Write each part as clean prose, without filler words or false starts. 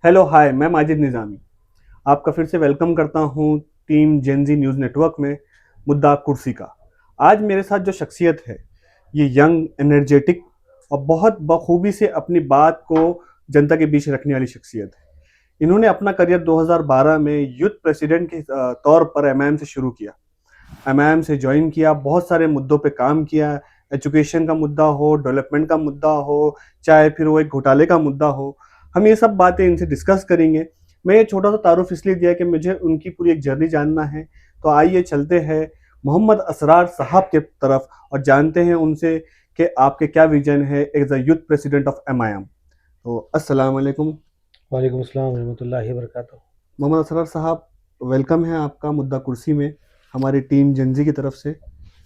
Hello hi, मैं माजिद निज़ामी आपका फिर से वेलकम करता हूँ टीम जेनजी न्यूज़ नेटवर्क में मुद्दा कुर्सी का। आज मेरे साथ जो शख्सियत है ये यंग एनर्जेटिक और बहुत बखूबी से अपनी बात को जनता के बीच रखने वाली शख्सियत है। इन्होंने अपना करियर 2012 में यूथ प्रेसिडेंट के तौर पर एमआईएम से शुरू किया, एमआईएम से ज्वाइन किया, बहुत सारे मुद्दों पे काम किया। एजुकेशन का मुद्दा हो, डेवलपमेंट का मुद्दा हो, चाहे फिर वो एक घोटाले का मुद्दा हो, हम ये सब बातें इनसे डिस्कस करेंगे। मैं ये छोटा सा तारुफ इसलिए दिया कि मुझे उनकी पूरी एक जर्नी जानना है। तो आइए चलते हैं मोहम्मद असरार साहब के तरफ और जानते हैं उनसे कि आपके क्या विजन है as a youth president of MIM. तो अस्सलाम वालेकुम वालेकुम अस्सलाम रहमतुल्लाहि वबरकातुहू। मोहम्मद असरार साहब, वेलकम है आपका मुद्दा कुर्सी में हमारी टीम जंजी की तरफ से।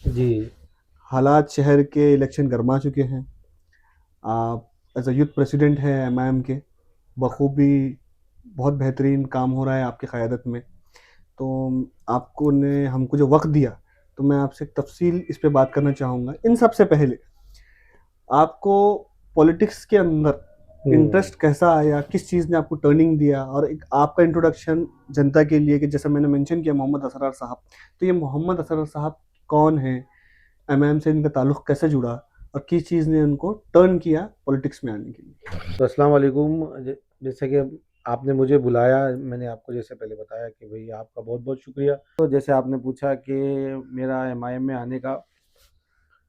जी। हालात शहर के इलेक्शन गरमा चुके हैं। आप एज अ यूथ प्रेसिडेंट हैं एमआईएम के, बखूबी बहुत बेहतरीन काम हो रहा है आपकी क़यादत में। तो आपको ने हमको जो वक्त दिया, तो मैं आपसे तफसील इस पे बात करना चाहूँगा। इन सबसे पहले आपको पॉलिटिक्स के अंदर हम्म। इंटरेस्ट कैसा आया, किस चीज़ ने आपको टर्निंग दिया, और एक आपका इंट्रोडक्शन जनता के लिए कि जैसा मैंने मेंशन किया मोहम्मद असरार साहब, तो ये मोहम्मद असरार साहब कौन है, एमआईएम से इनका ताल्लुक कैसे जुड़ा और किस चीज़ ने उनको टर्न किया पॉलिटिक्स में आने के लिए। तो अस्सलाम वालेकुम। जैसे कि आपने मुझे बुलाया, मैंने आपको जैसे पहले बताया कि भाई आपका बहुत बहुत शुक्रिया। तो जैसे आपने पूछा कि मेरा एमआईएम में आने का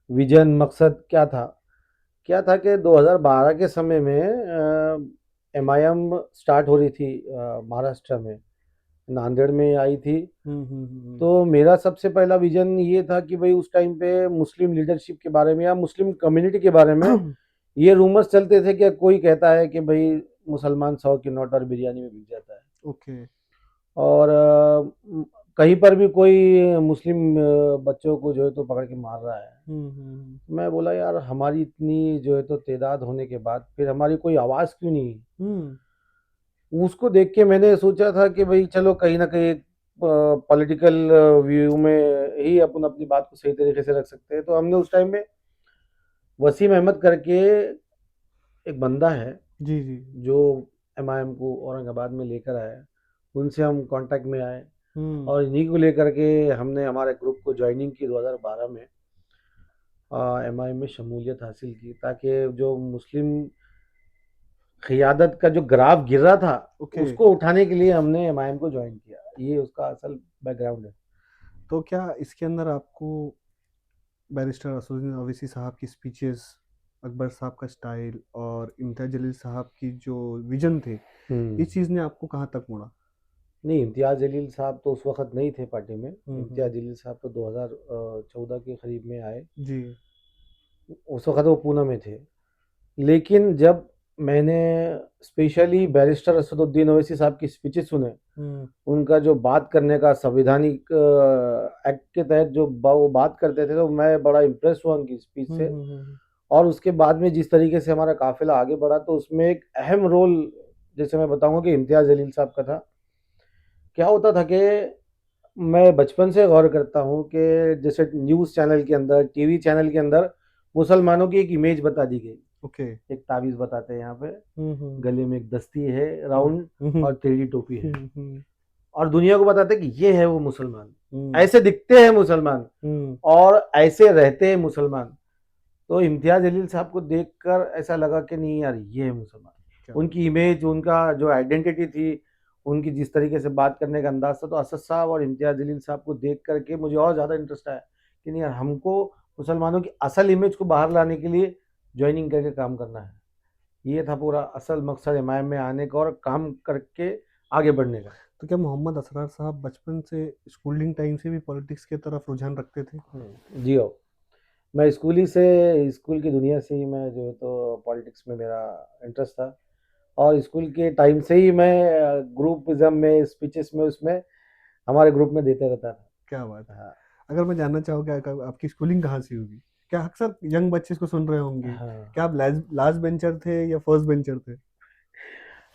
विजन मकसद क्या था कि 2012 के समय में एमआईएम स्टार्ट हो रही थी, महाराष्ट्र में, नांदेड़ में आई थी। तो मेरा सबसे पहला विजन ये था कि भाई उस टाइम पे मुस्लिम लीडरशिप के बारे में या मुस्लिम कम्युनिटी के बारे में ये रूमर्स चलते थे कि कोई कहता है कि भाई मुसलमान 100 की नोट और बिरयानी में बिक जाता है। ओके। और कहीं पर भी कोई मुस्लिम बच्चों को जो है तो पकड़ के मार रहा है। मैं बोला यार, हमारी इतनी जो है तो तादाद होने के बाद फिर हमारी कोई आवाज़ क्यों नहीं है? उसको देख के मैंने सोचा था कि भाई चलो कहीं ना कहीं पॉलिटिकल व्यू में ही अपन अपनी बात को सही तरीके से रख सकते हैं। तो हमने उस टाइम में वसीम अहमद करके एक बंदा है जी जी। जो एमआईएम को औरंगाबाद में लेकर आया, उनसे हम कांटेक्ट में आए हम्म। और इन्हीं को लेकर के हमने हमारे ग्रुप को ज्वाइनिंग की 2012 में, एमआईएम में शमूलियत हासिल की, ताकि जो मुस्लिम क़ियादत का जो ग्राफ गिर रहा था ओके। उसको उठाने के लिए हमने एमआईएम को ज्वाइन किया। ये उसका असल बैकग्राउंड है। तो क्या इसके अंदर आपको बैरिस्टर असदुद्दीन ओवैसी साहब की स्पीचेस, अकबर साहब का स्टाइल और इम्तियाज जलील साहब की जो विजन थे, इस हम्म। चीज़ ने आपको कहाँ तक मोड़ा? नहीं, इम्तियाज़ जलील साहब तो उस वक़्त नहीं थे पार्टी में। हम्म। इम्तियाज़ जलील साहब तो 2014 के करीब में आए। जी। उस वक़्त वो पूना में थे। लेकिन जब मैंने स्पेशली बैरिस्टर असदुद्दीन ओवैसी साहब की स्पीचेस सुने, हम्म। उनका जो बात करने का संवैधानिक एक्ट के तहत जो वो बात करते थे, तो मैं बड़ा इम्प्रेस हुआ उनकी स्पीच से। हम्म। और उसके बाद में जिस तरीके से हमारा काफ़िला आगे बढ़ा, तो उसमें एक अहम रोल, जैसे मैं बताऊँगा कि इम्तियाज़ जलील साहब का था। क्या होता था कि मैं बचपन से गौर करता हूँ कि जैसे न्यूज़ चैनल के अंदर, टीवी चैनल के अंदर मुसलमानों की एक इमेज बता दी गई। ओके। एक ताबीज़ बताते हैं यहाँ पे, हम्म। गले में एक दस्ती है हम्म। राउंड हम्म। और टेढ़ी टोपी है, हम्म। और दुनिया को बताते हैं कि ये है वो मुसलमान, हम्म। ऐसे दिखते हैं मुसलमान हम्म। और ऐसे रहते हैं मुसलमान। तो इम्तियाज़ जलील साहब को देखकर ऐसा लगा कि नहीं यार, ये है मुसलमान। क्या बात। उनकी इमेज, उनका जो आइडेंटिटी थी, उनकी जिस तरीके से बात करने का अंदाज़ था, तो असद साहब और इम्तियाज़ जलील साहब को देख कर के मुझे और ज़्यादा इंटरेस्ट आया कि नहीं यार, हमको मुसलमानों की असल इमेज को बाहर लाने के लिए जॉइनिंग करके काम करना है। ये था पूरा असल मकसद एमआईएम में आने का और काम करके आगे बढ़ने का। तो क्या मोहम्मद असरार साहब बचपन से, स्कूलिंग टाइम से भी पॉलिटिक्स की तरफ रुझान रखते थे? जी हो, मैं स्कूल की दुनिया से ही मैं जो है तो पॉलिटिक्स में मेरा इंटरेस्ट था। और स्कूल के टाइम से ही मैं ग्रुपिज़्म में, स्पीचेस में, उसमें हमारे ग्रुप में देते रहता क्या बात है। था। हाँ। अगर मैं जानना चाहूँ कि आपकी स्कूलिंग कहाँ से हुई? क्या अक्सर यंग बच्चे इसको सुन रहे होंगे, हाँ, क्या आप लास्ट बेंचर थे या फर्स्ट बेंचर थे?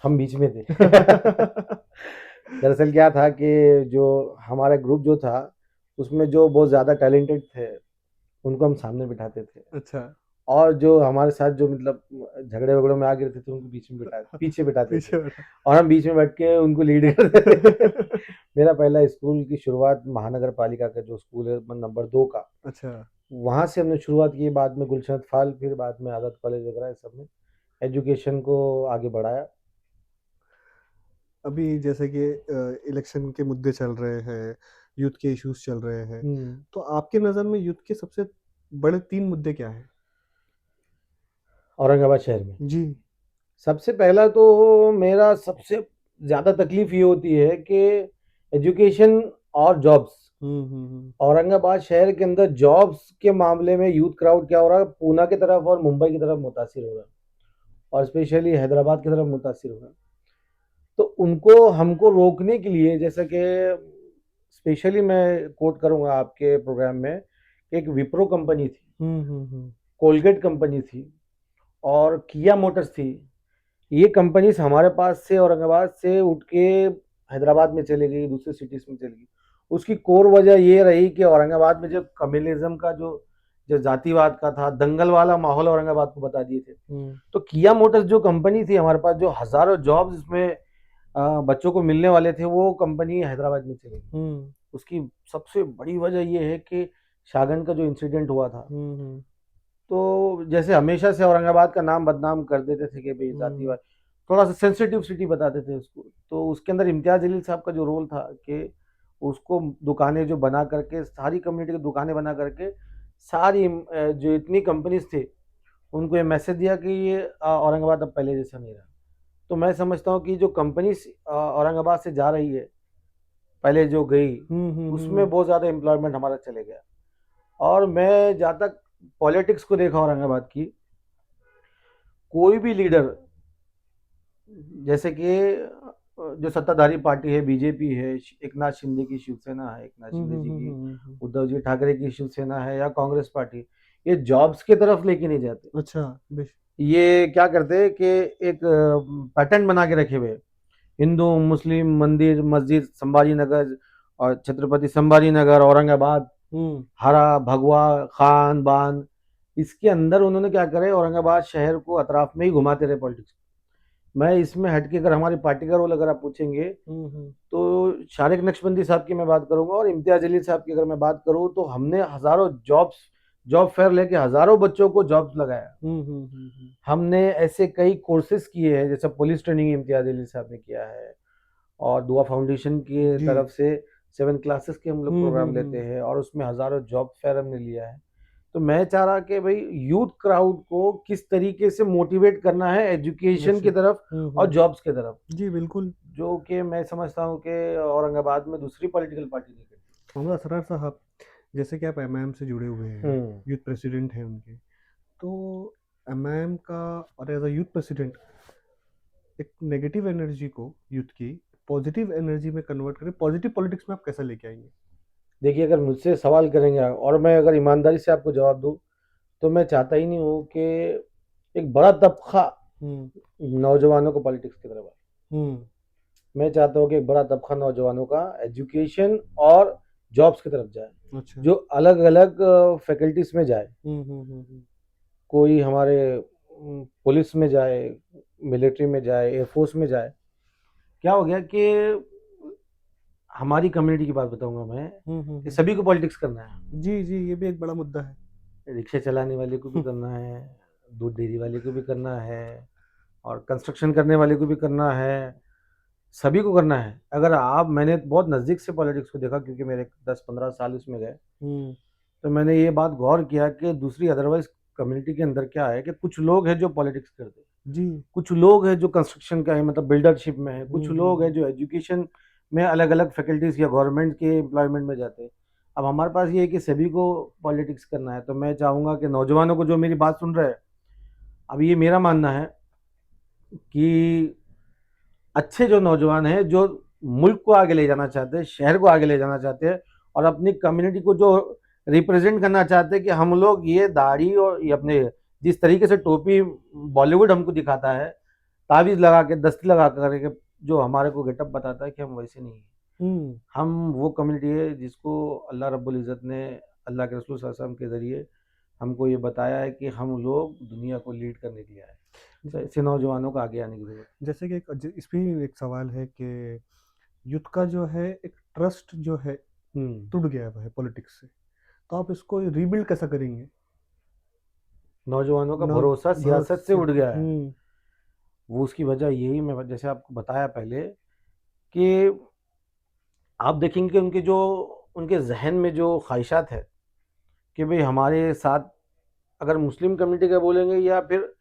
हम बीच में थे। दरअसल क्या था कि जो हमारा ग्रुप जो था, उसमें जो बहुत ज़्यादा टैलेंटेड थे, उनको हम सामने बिठाते थे। अच्छा। और जो हमारे साथ जो मतलब झगड़े वगड़ों में आ गए थे तो उनको पीछे बिठाते थे पीछे बैठा। और हम बीच में बैठ के उनको लीड करते थे। मेरा पहला स्कूल की शुरुआत महानगर पालिका का जो स्कूल है नंबर 2 का, अच्छा। वहाँ से हमने शुरुआत की। बाद में गुलशन अतफाल, फिर बाद में आज़ाद कॉलेज वगैरह ये सब में एजुकेशन को आगे बढ़ाया। अभी जैसे कि इलेक्शन के मुद्दे चल रहे हैं, यूथ के इश्यूज चल रहे हैं, तो आपके नज़र में यूथ के सबसे बड़े 3 मुद्दे क्या हैं? औरंगाबाद शहर में जी। सबसे पहला तो मेरा सबसे ज़्यादा तकलीफ ये होती है कि एजुकेशन और जॉब्स। औरंगाबाद शहर के अंदर जॉब्स के मामले में यूथ क्राउड क्या हो रहा है, पूना की तरफ और मुंबई की तरफ मुतासिर हो रहा है और स्पेशली हैदराबाद की तरफ मुतासिर हो रहा है। तो उनको हमको रोकने के लिए, जैसे कि स्पेशली मैं कोट करूंगा आपके प्रोग्राम में, एक विप्रो कंपनी थी, कोलगेट कंपनी थी और किया मोटर्स थी। ये कंपनीज हमारे पास से औरंगाबाद से उठ के हैदराबाद में चली गई, दूसरी सिटीज में चली गई। उसकी कोर वजह ये रही कि औरंगाबाद में जो कम्युनिज्म का जो जो जातिवाद का था, दंगल वाला माहौल औरंगाबाद को बता दिए थे। तो किया मोटर्स जो कंपनी थी हमारे पास, जो हजारों जॉब्स इसमें बच्चों को मिलने वाले थे, वो कंपनी हैदराबाद में चली गई। उसकी सबसे बड़ी वजह ये है कि शागन का जो इंसिडेंट हुआ था, तो जैसे हमेशा से औरंगाबाद का नाम बदनाम कर देते थे कि भाई जातिवाद, थोड़ा सा सेंसिटिव सिटी बताते थे उसको। तो उसके अंदर इम्तियाज जलील साहब का जो रोल था कि उसको दुकानें जो बना करके, सारी कम्युनिटी की दुकानें बना करके, सारी जो इतनी कंपनीज थे उनको ये मैसेज दिया कि ये औरंगाबाद अब पहले जैसा नहीं रहा। तो मैं समझता हूँ कि जो कंपनी औरंगाबाद से जा रही है, पहले जो गई, उसमें बहुत ज़्यादा एम्प्लॉयमेंट हमारा चले गया। और मैं जहाँ तक पॉलिटिक्स को देखा औरंगाबाद की, कोई भी लीडर, जैसे कि जो सत्ताधारी पार्टी है बीजेपी है, एक नाथ शिंदे की शिवसेना है, एक नाथ शिंदे जी की, उद्धव जी ठाकरे की शिवसेना है, या कांग्रेस पार्टी, ये जॉब्स की तरफ लेके नहीं जाते। अच्छा। ये क्या करते हैं कि एक पैटर्न बना के रखे हुए, हिंदू मुस्लिम मंदिर मस्जिद संभाजी नगर और छत्रपति संभाजी नगर औरंगाबाद, हरा भगवा खान बान, इसके अंदर उन्होंने क्या करे, औरंगाबाद शहर को अतराफ में ही घुमाते रहे पॉलिटिक्स। मैं इसमें हटके अगर हमारी पार्टी का रोल अगर आप पूछेंगे, तो शारिक नक्शबंदी साहब की मैं बात करूंगा और इम्तियाज जलील साहब की अगर मैं बात करूं, तो हमने हजारों जॉब फेयर लेके हजारों बच्चों को जॉब्स लगाया। हमने ऐसे कई कोर्सेज किए हैं, जैसे पुलिस ट्रेनिंग इम्तियाज जलील साहब ने किया है, और दुआ फाउंडेशन की तरफ से 7 क्लासेस के हम लोग प्रोग्राम लेते हैं और उसमें हजारों जॉब फेयर हमने लिया है। तो मैं चाह रहा कि भाई यूथ क्राउड को किस तरीके से मोटिवेट करना है एजुकेशन की तरफ और जॉब्स की तरफ, जी बिल्कुल। जो कि मैं समझता हूँ कि औरंगाबाद में दूसरी पॉलिटिकल पार्टी नहीं करती। मोहम्मद असरार साहब, जैसे कि आप एमआईएम से जुड़े हुए हैं, यूथ प्रेसिडेंट हैं उनके, तो एमआईएम का और एज अ यूथ प्रेसिडेंट एक नेगेटिव एनर्जी को यूथ की पॉजिटिव एनर्जी में कन्वर्ट करें, पॉजिटिव पॉलिटिक्स में आप कैसे लेके आएंगे? देखिए, अगर मुझसे सवाल करेंगे और मैं अगर ईमानदारी से आपको जवाब दूं, तो मैं चाहता ही नहीं हूँ कि एक बड़ा तबका नौजवानों को पॉलिटिक्स की तरफ आए। मैं चाहता हूँ कि एक बड़ा तबका नौजवानों का एजुकेशन और जॉब्स की तरफ जाए। अच्छा। जो अलग अलग फैकल्टीज में जाए, कोई हमारे पुलिस में जाए, मिलिट्री में जाए, एयरफोर्स में जाए। क्या हो गया कि हमारी कम्युनिटी की बात बताऊंगा मैं, कि सभी को पॉलिटिक्स करना है। जी जी, ये भी एक बड़ा मुद्दा है। रिक्शे चलाने वाले को भी करना है, दूध डेयरी वाले को भी करना है, और कंस्ट्रक्शन करने वाले को भी करना है, सभी को करना है। अगर आप, मैंने बहुत नज़दीक से पॉलिटिक्स को देखा क्योंकि मेरे 10-15 साल उसमें गए, तो मैंने ये बात गौर किया कि दूसरी अदरवाइज कम्युनिटी के अंदर क्या है कि कुछ लोग हैं जो पॉलिटिक्स करते हैं जी, कुछ लोग हैं जो कंस्ट्रक्शन का है, मतलब बिल्डरशिप में है, कुछ लोग हैं जो एजुकेशन में अलग अलग फैकल्टीज या गवर्नमेंट के एम्प्लॉयमेंट में जाते हैं। अब हमारे पास ये है कि सभी को पॉलिटिक्स करना है, तो मैं चाहूँगा कि नौजवानों को जो मेरी बात सुन रहे हैं, अब ये मेरा मानना है कि अच्छे जो नौजवान हैं, जो मुल्क को आगे ले जाना चाहते हैं, शहर को आगे ले जाना चाहते हैं, और अपनी कम्युनिटी को जो रिप्रेजेंट करना चाहते हैं, कि हम लोग ये दाढ़ी और ये अपने जिस तरीके से टोपी बॉलीवुड हमको दिखाता है, तावीज़ लगा के, दस्ती लगा करके जो हमारे को गेटअप बताता है, कि हम वैसे नहीं हैं। हम वो कम्युनिटी है जिसको अल्लाह रब्बुल इज़्ज़त ने, अल्लाह के रसूल सल्लल्लाहु अलैहि वसल्लम के ज़रिए हमको ये बताया है कि हम लोग दुनिया को लीड करने के लिए आए, तो ऐसे नौजवानों को आगे आने की जरूरत जैसे कि इस पे ही एक सवाल है कि युद्ध का जो है एक ट्रस्ट जो है है। टूट गया है पॉलिटिक्स से, तो आप इसको रीबिल्ड कैसा करेंगे? नौजवानों का नौ भरोसा सियासत से भरोसे। उठ गया है। वो उसकी वजह यही, मैं जैसे आपको बताया पहले, कि आप देखेंगे कि उनके जहन में जो ख्वाहिशात है कि भाई हमारे साथ, अगर मुस्लिम कम्युनिटी का बोलेंगे या फिर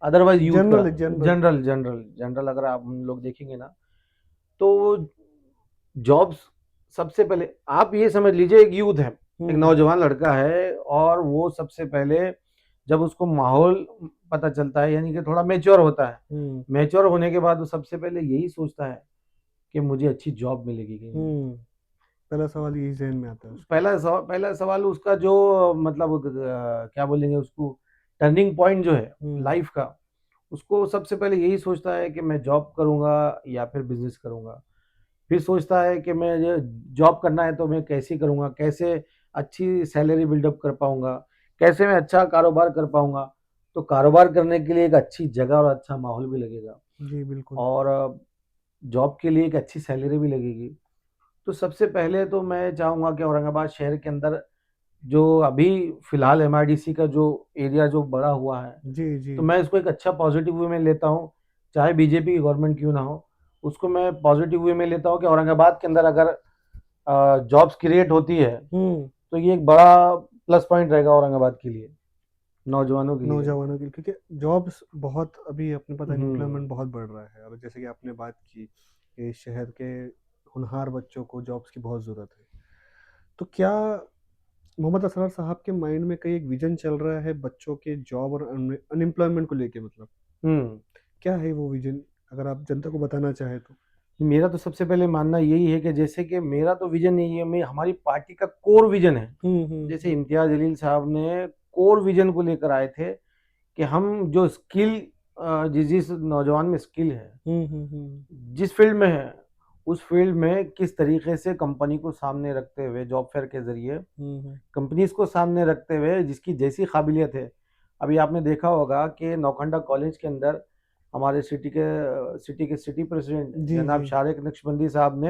अदरवाइज यूथ का, जनरल जनरल। जनरल अगर आप हम लोग देखेंगे ना, तो जॉब्स सबसे पहले आप ये समझ लीजिए, एक यूथ है, एक नौजवान लड़का है, और वो सबसे पहले जब उसको माहौल पता चलता है, यानी कि थोड़ा मेच्योर होता है, मेच्योर होने के बाद वो सबसे पहले यही सोचता है कि मुझे अच्छी जॉब मिलेगी कि नहीं। पहला सवाल यही जहन में आता है उसके। पहला सवाल उसका जो मतलब क्या बोलेंगे उसको, टर्निंग पॉइंट जो है लाइफ का, उसको सबसे पहले यही सोचता है कि मैं जॉब करूंगा या फिर बिजनेस करूंगा। फिर सोचता है कि मैं जॉब करना है तो मैं कैसे करूंगा, कैसे अच्छी सैलरी बिल्डअप कर पाऊंगा, कैसे मैं अच्छा कारोबार कर पाऊंगा। तो कारोबार करने के लिए एक अच्छी जगह और अच्छा माहौल भी लगेगा, जी बिल्कुल। और जॉब के लिए एक अच्छी सैलरी भी लगेगी। तो सबसे पहले तो मैं चाहूँगा कि औरंगाबाद शहर के अंदर जो अभी फिलहाल एमआईडीसी का जो एरिया जो बड़ा हुआ है, जी जी। तो मैं इसको एक अच्छा पॉजिटिव वे में लेता हूँ। चाहे बीजेपी की गवर्नमेंट क्यों ना हो, उसको मैं पॉजिटिव वे में लेता हूँ कि औरंगाबाद के अंदर अगर जॉब्स क्रिएट होती है तो ये एक बड़ा प्लस पॉइंट रहेगा औरंगाबाद के लिए, नौजवानों के लिए। नौजवानों के, क्योंकि जॉब्स बहुत अभी अपने पता हम्म एम्प्लॉयमेंट बहुत बढ़ रहा है, और जैसे कि आपने बात की कि शहर के होनहार बच्चों को जॉब्स की बहुत ज़रूरत है, तो क्या मोहम्मद असरार साहब के माइंड में कई एक विजन चल रहा है बच्चों के जॉब और अनएम्प्लॉयमेंट को लेके, मतलब हम्म क्या है वो विजन, अगर आप जनता को बताना चाहे तो? मेरा तो सबसे पहले मानना यही है कि जैसे कि मेरा तो विजन यही है, मैं हमारी पार्टी का कोर विजन है। जैसे इम्तियाज जलील साहब ने कोर विजन को लेकर आए थे कि हम जो स्किल, जिस नौजवान में स्किल है, जिस फील्ड में है, उस फील्ड में किस तरीके से कंपनी को सामने रखते हुए, जॉब फेयर के जरिए कंपनीज को सामने रखते हुए, जिसकी जैसी काबिलियत है। अभी आपने देखा होगा कि नौखंडा कॉलेज के अंदर हमारे सिटी प्रेसिडेंट जी जनाब जी शारिक नक्शबंदी साहब ने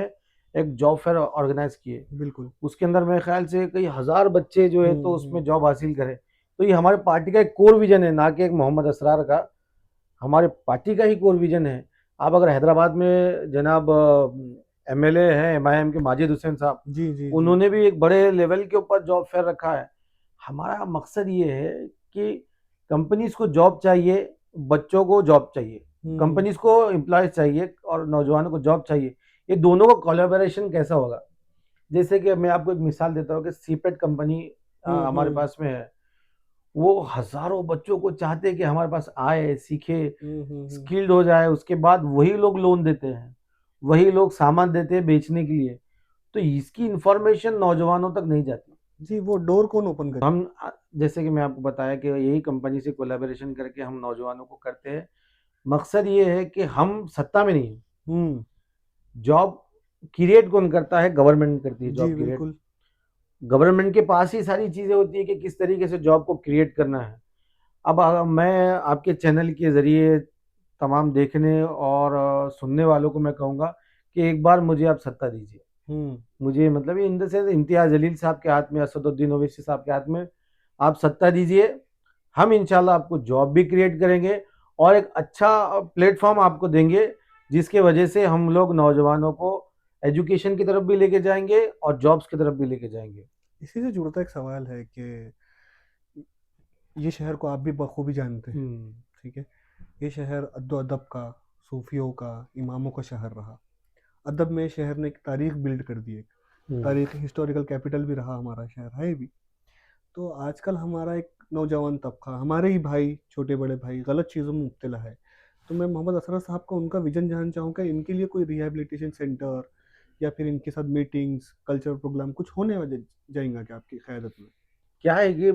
एक जॉब फेयर ऑर्गेनाइज किए। बिल्कुल। उसके अंदर मेरे ख्याल से कई हजार बच्चे जो है तो उसमें हम्म। जॉब हासिल करें। तो ये हमारे पार्टी का एक कोर विजन है, ना कि एक मोहम्मद असरार का, हमारे पार्टी का ही कोर विजन है। आप अगर हैदराबाद में जनाब एमएलए हैं एमआईएम के माजिद हुसैन साहब, जी जी जी। उन्होंने भी एक बड़े लेवल के ऊपर जॉब फेयर रखा है। हमारा मकसद ये है कि कंपनीज को जॉब चाहिए, बच्चों को जॉब चाहिए, कंपनीज को एम्प्लॉयज चाहिए और नौजवानों को जॉब चाहिए। ये दोनों का कोलैबोरेशन कैसा होगा? जैसे कि मैं आपको एक मिसाल देता हूँ कि सीपेट कंपनी हमारे पास में है। वो हजारों बच्चों को चाहते हैं कि हमारे पास आए, सीखे, स्किल्ड हो जाए, उसके बाद वही लोग लोन देते हैं, वही लोग सामान देते हैं बेचने के लिए। तो इसकी इंफॉर्मेशन नौजवानों तक नहीं जाती। जी, वो डोर कौन ओपन करे? हम जैसे कि मैं आपको बताया कि यही कंपनी से कोलैबोरेशन करके हम नौजवानों को करते हैं। मकसद ये है कि हम सत्ता में नहीं, जॉब क्रिएट कौन करता है? गवर्नमेंट करती है जी जॉब क्रिएट। बिल्कुल। गवर्नमेंट के पास ही सारी चीजें होती है कि किस तरीके से जॉब को क्रिएट करना है। अब मैं आपके चैनल के जरिए तमाम देखने और सुनने वालों को मैं कहूँगा कि एक बार मुझे आप सत्ता दीजिए। मुझे मतलब in the sense Imtiaz Jaleel साहब के हाथ में, असदुद्दीन ओवैसी साहब के हाथ में आप सत्ता दीजिए। हम इंशाल्लाह आपको जॉब भी क्रिएट करेंगे और एक अच्छा प्लेटफॉर्म आपको देंगे, जिसके वजह से हम लोग नौजवानों को एजुकेशन की तरफ भी लेके जाएंगे और जॉब्स की तरफ भी लेके जाएंगे। इसी से जुड़ता एक सवाल है कि ये शहर को आप भी बखूबी जानते हैं, ठीक है? ये शहर अद्दो अदब का, सूफियों का, इमामों का शहर रहा। अदब में शहर ने एक तारीख बिल्ड कर दी, एक तारीख, हिस्टोरिकल कैपिटल भी रहा हमारा शहर, है भी। तो आजकल हमारा एक नौजवान तबका, हमारे ही भाई, छोटे बड़े भाई, गलत चीज़ों में मुब्तला है। तो मैं मोहम्मद असरर साहब का उनका विजन जानना चाहूँगा, इनके लिए कोई रिहैबिलिटेशन सेंटर या फिर इनके साथ मीटिंग्स, कल्चरल प्रोग्राम कुछ होने वाले जाएंगे क्या आपकी क़यादत में? क्या है कि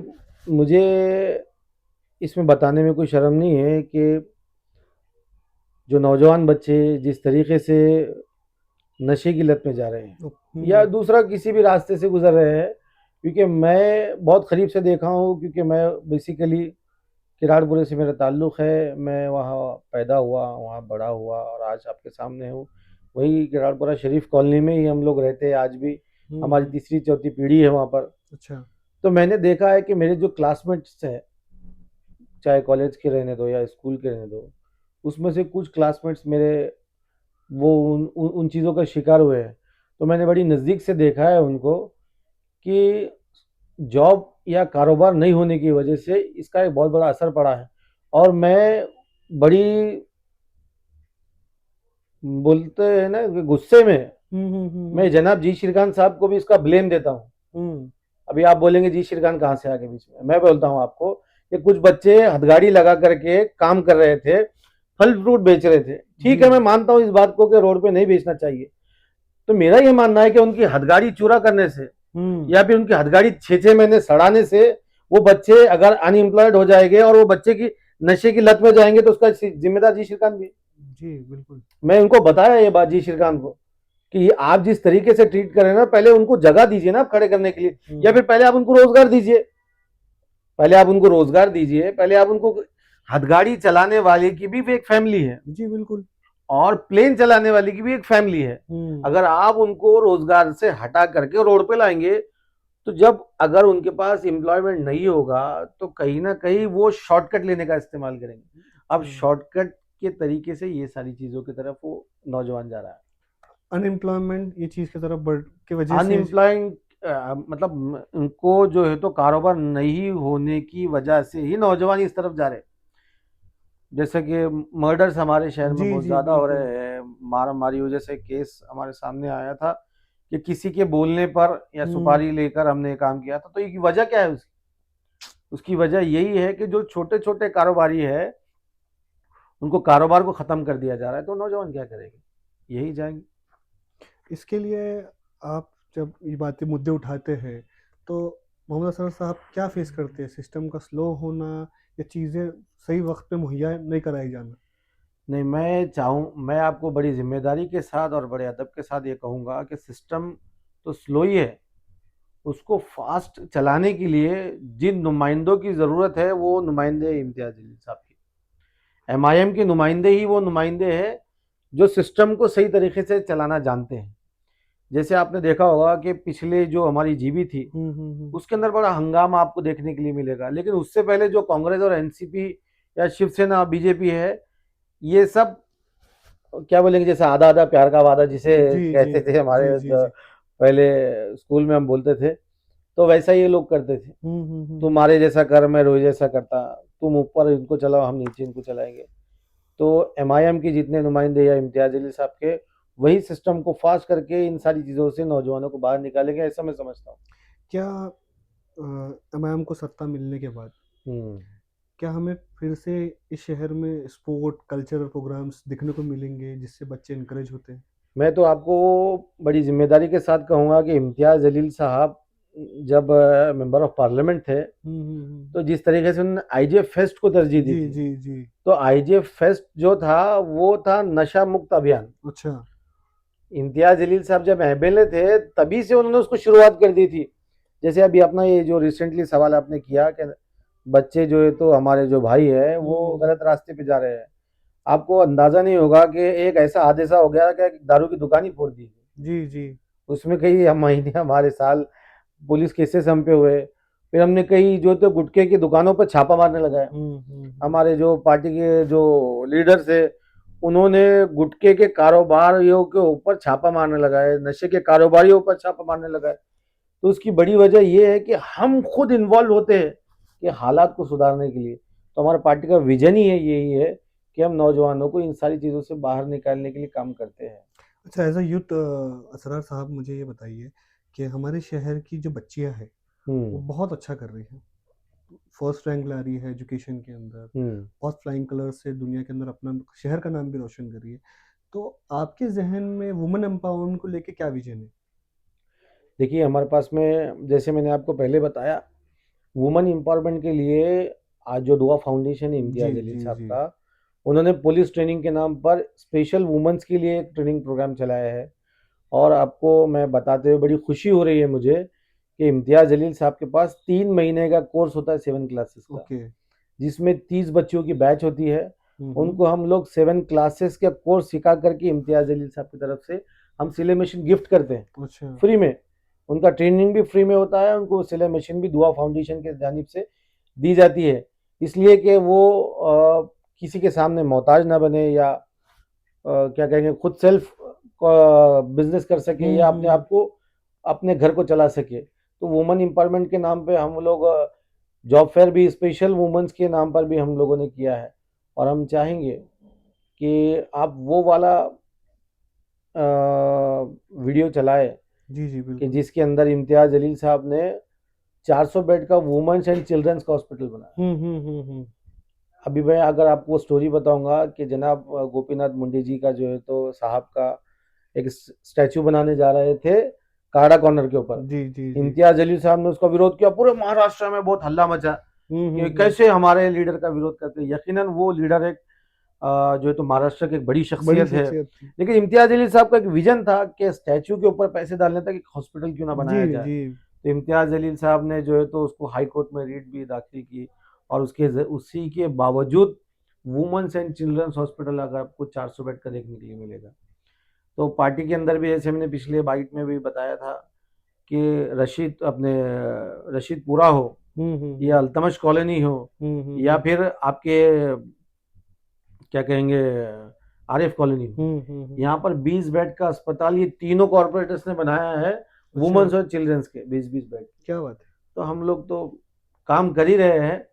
मुझे इसमें बताने में कोई शर्म नहीं है कि जो नौजवान बच्चे जिस तरीके से नशे की लत में जा रहे हैं या दूसरा किसी भी रास्ते से गुजर रहे हैं, क्योंकि मैं बहुत करीब से देखा हूँ, क्योंकि मैं बेसिकली किराड़पुरे से मेरा ताल्लुक़ है। मैं वहाँ पैदा हुआ, वहाँ बड़ा हुआ और आज आपके सामने हूँ। वही किराड़पुरा शरीफ कॉलोनी में ही हम लोग रहते हैं आज भी। हमारी हम्म। तीसरी चौथी पीढ़ी है वहाँ पर। अच्छा। तो मैंने देखा है कि मेरे जो क्लासमेट्स हैं, चाहे कॉलेज के रहने दो या स्कूल के रहने दो, उसमें से कुछ क्लासमेट्स मेरे वो उन चीज़ों का शिकार हुए हैं। तो मैंने बड़ी नज़दीक से देखा है उनको कि जॉब या कारोबार नहीं होने की वजह से इसका एक बहुत बड़ा असर पड़ा है। और मैं बड़ी, बोलते हैं ना कि गुस्से में, मैं जनाब जी श्रीकांत साहब को भी इसका ब्लेम देता हूँ। हम्म। अभी आप बोलेंगे जी श्रीकांत कहाँ से आ गए बीच में। मैं बोलता हूँ आपको कि कुछ बच्चे हथगाड़ी लगा करके काम कर रहे थे, फल फ्रूट बेच रहे थे। ठीक है, मैं मानता हूँ इस बात को कि रोड पे नहीं बेचना चाहिए। तो मेरा ये मानना है कि उनकी हथगाड़ी चूरा करने से या फिर उनकी हथगाड़ी 6-6 महीने सड़ाने से वो बच्चे अगर अनएम्प्लॉयड हो जाएंगे और वो बच्चे की नशे की लत में जाएंगे तो उसका जिम्मेदार जी श्रीकांत भी। जी बिल्कुल। मैं उनको बताया ये बात जी श्रीकांत को कि आप जिस तरीके से ट्रीट कर रहे हैं ना, पहले उनको जगह दीजिए ना आप खड़े करने के लिए, या फिर पहले आप उनको रोजगार दीजिए। पहले आप उनको रोजगार दीजिए, पहले आप उनको, हथगाड़ी चलाने वाले की भी एक फैमिली है जी बिल्कुल। और प्लेन चलाने वाले की भी एक फैमिली है। अगर आप उनको रोजगार से हटा करके रोड पे लाएंगे तो जब अगर उनके पास एम्प्लॉयमेंट नहीं होगा तो कहीं ना कहीं वो शॉर्टकट लेने का इस्तेमाल करेंगे। अब शॉर्टकट के तरीके से ये सारी चीजों की तरफ वो नौजवान जा रहा है। अनएम्प्लॉयमेंट ये चीज की तरफ बढ़ की वजह से। अनएम्प्लॉयड, मतलब उनको जो है तो कारोबार नहीं होने की वजह से ही नौजवान इस तरफ जा रहे हैं। जैसे कि मर्डर्स हमारे शहर में जी बहुत जी ज़्यादा हो बिल्कुल। रहे हैं। मारा मारी वजह से केस हमारे सामने आया था कि किसी के बोलने पर या सुपारी लेकर हमने काम किया था। तो ये वजह क्या है उसकी? उसकी वजह यही है कि जो छोटे छोटे कारोबारी है उनको कारोबार को ख़त्म कर दिया जा रहा है। तो नौजवान क्या करेंगे? यही जाएंगे। इसके लिए आप जब ये बातें मुद्दे उठाते हैं तो मोहम्मद असरर साहब क्या फेस करते हैं? सिस्टम का स्लो होना या चीज़ें सही वक्त पे मुहैया नहीं कराई जाना? नहीं, मैं आपको बड़ी जिम्मेदारी के साथ और बड़े अदब के साथ ये कहूँगा कि सिस्टम तो स्लो ही है। उसको फास्ट चलाने के लिए जिन नुमाइंदों की ज़रूरत है वो नुमाइंदे इम्तियाज़ जलील साहब की, एमआईएम के नुमाइंदे ही वो नुमाइंदे हैं जो सिस्टम को सही तरीके से चलाना जानते हैं। जैसे आपने देखा होगा कि पिछले जो हमारी जीबी थी उसके अंदर बड़ा हंगामा आपको देखने के लिए मिलेगा, लेकिन उससे पहले जो कांग्रेस और एनसीपी या शिवसेना बीजेपी है, ये सब क्या बोलेंगे, जैसे आधा आधा प्यार का वादा जिसे जी जी कहते थे जी हमारे जी जी। पहले स्कूल में हम बोलते थे, तो वैसा ये लोग करते थे। तुम्हारे जैसा कर मैं रोई जैसा करता, तुम ऊपर इनको चलाओ हम नीचे इनको चलाएंगे। तो एमआईएम के जितने नुमाइंदे या इम्तियाज अली साहब के, वही सिस्टम को फास्ट करके इन सारी चीज़ों से नौजवानों को बाहर निकालेंगे, ऐसा मैं समझता हूँ। क्या एमआईएम को सत्ता मिलने के बाद हम्म। क्या हमें फिर से इस शहर में स्पोर्ट कल्चरल प्रोग्राम्स दिखने को मिलेंगे जिससे बच्चे इनकरेज होते हैं? मैं तो आपको बड़ी जिम्मेदारी के साथ कहूँगा कि इम्तियाज़ जलील साहब जब मेंबर ऑफ पार्लियामेंट थे तो जिस तरीके से उन्होंने आईजीएफ फेस्ट को तरजीह दी जी थी, जी जी। तो आईजीएफ फेस्ट जो था वो था नशा मुक्त अभियान। अच्छा। इम्तियाज जलील साहब जब एमएलए थे तभी से उन्होंने उसको शुरुआत कर दी थी। जैसे अभी अपना ये जो रिसेंटली सवाल आपने किया कि बच्चे जो है तो हमारे जो भाई है वो गलत रास्ते पे जा रहे हैं, आपको अंदाजा नहीं होगा कि एक ऐसा हादसा हो गया कि दारू की दुकान ही फोड़ दी। जी जी। उसमें कई महीने हमारे साल पुलिस केसेस हम पे हुए। फिर हमने कई जो तो गुटखे की दुकानों पर छापा मारने लगाया। हमारे जो पार्टी के जो लीडर्स है उन्होंने गुटखे के कारोबारियों के ऊपर छापा मारने लगाए, नशे के कारोबारियों पर छापा मारने लगाए। तो उसकी बड़ी वजह यह है कि हम खुद इन्वॉल्व होते हैं कि हालात को सुधारने के लिए। तो हमारा पार्टी का विजन ही है, यही है कि हम नौजवानों को इन सारी चीज़ों से बाहर निकालने के लिए काम करते हैं। अच्छा, एज अ यूथ असरार साहब मुझे ये बताइए कि हमारे शहर की जो बच्चियां हैं वो बहुत अच्छा कर रही हैं, फर्स्ट रैंक ला रही है एजुकेशन के अंदर, बहुत फ्लाइंग कलर्स से दुनिया के अंदर अपना शहर का नाम भी रोशन कर रही है। तो आपके जहन में वुमेन एम्पावरमेंट को लेके क्या विजन है? देखिए हमारे पास में, जैसे मैंने आपको पहले बताया, वुमेन एम्पावरमेंट के लिए आज जो दुआ फाउंडेशन है जी इम्तियाज जलील जी साहब जी। का, उन्होंने पुलिस ट्रेनिंग के नाम पर स्पेशल वुमेन्स के लिए एक ट्रेनिंग प्रोग्राम चलाया है। और आपको मैं बताते हुए बड़ी खुशी हो रही है मुझे कि इम्तियाज जलील साहब के पास 3 महीने का कोर्स होता है 7 क्लासेस का, ओके। जिसमें 30 बच्चों की बैच होती है। हम्म, उनको हम लोग 7 क्लासेस का कोर्स सिखा करके इम्तियाज जलील साहब की तरफ से हम सिलाई मशीन गिफ्ट करते हैं अच्छा। फ्री में। उनका ट्रेनिंग भी फ्री में होता है, उनको सिलाई मशीन भी दुआ फाउंडेशन के जानिब से दी जाती है, इसलिए कि वो किसी के सामने मोहताज ना बने, या क्या कहेंगे, खुद सेल्फ बिजनेस कर सके, या अपने आप को अपने घर को चला सके। तो वुमेन एम्पावरमेंट के नाम पे हम लोग जॉब फेयर भी स्पेशल वुमेन्स के नाम पर भी हम लोगों ने किया है, और हम चाहेंगे कि आप वो वाला वीडियो चलाए जी जी कि बिल्कुल। जिसके अंदर इम्तियाज जलील साहब ने 400 बेड का वुमेन्स एंड चिल्ड्रंस का हॉस्पिटल बनाया। अभी मैं अगर आपको स्टोरी बताऊंगा कि जनाब गोपीनाथ मुंडे जी का जो है तो साहब का एक स्टैचू बनाने जा रहे थे काड़ा कॉर्नर के ऊपर। जी जी जी। इम्तियाज जलील साहब ने उसका विरोध किया, पूरे महाराष्ट्र में बहुत हल्ला मचा कि कैसे हमारे लीडर का विरोध करते हैं। यकीनन वो लीडर एक जो है तो महाराष्ट्र की एक बड़ी बड़ी शख्सियत है, शख्सियत थी। लेकिन इम्तियाज जलील साहब का एक विजन था कि स्टैचू के ऊपर पैसे डालने तक एक हॉस्पिटल क्यों ना बनाया जी जाए। जी। तो इम्तियाज जलील साहब ने जो है तो उसको हाई कोर्ट में रीट भी दाखिल की, और उसी के बावजूद वुमेन्स एंड चिल्ड्रंस हॉस्पिटल अगर आपको 400 बेड का देखने के लिए मिलेगा। तो पार्टी के अंदर भी, जैसे मैंने पिछले बाइट में भी बताया था, कि रशीदपुरा हो, या अल्तमश कॉलोनी हो, या फिर आपके क्या कहेंगे आरिफ कॉलोनी हो, यहाँ पर 20 बेड का अस्पताल ये तीनों कॉर्पोरेटर्स ने बनाया है, वुमेन्स और चिल्ड्रंस के 20-20 बेड। क्या बात है। तो हम लोग तो काम कर ही रहे हैं,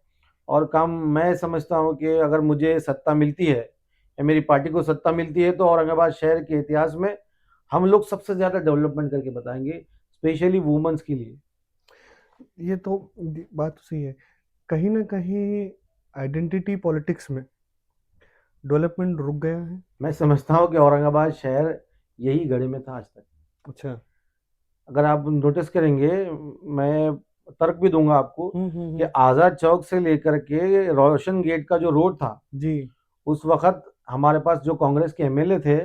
और काम मैं समझता हूँ कि अगर मुझे सत्ता मिलती है या मेरी पार्टी को सत्ता मिलती है, तो औरंगाबाद शहर के इतिहास में हम लोग सबसे ज़्यादा डेवलपमेंट करके बताएंगे, स्पेशली वुमेन्स के लिए। ये तो बात तो सही है। कहीं ना कहीं आइडेंटिटी पॉलिटिक्स में डेवलपमेंट रुक गया है। मैं समझता हूँ कि औरंगाबाद शहर यही घड़े में था आज तक। अच्छा। अगर आप नोटिस करेंगे, मैं तर्क भी दूंगा आपको कि हम्म। आज़ाद चौक से लेकर के रोशन गेट का जो रोड था, जी। उस वक्त हमारे पास जो कांग्रेस के एमएलए थे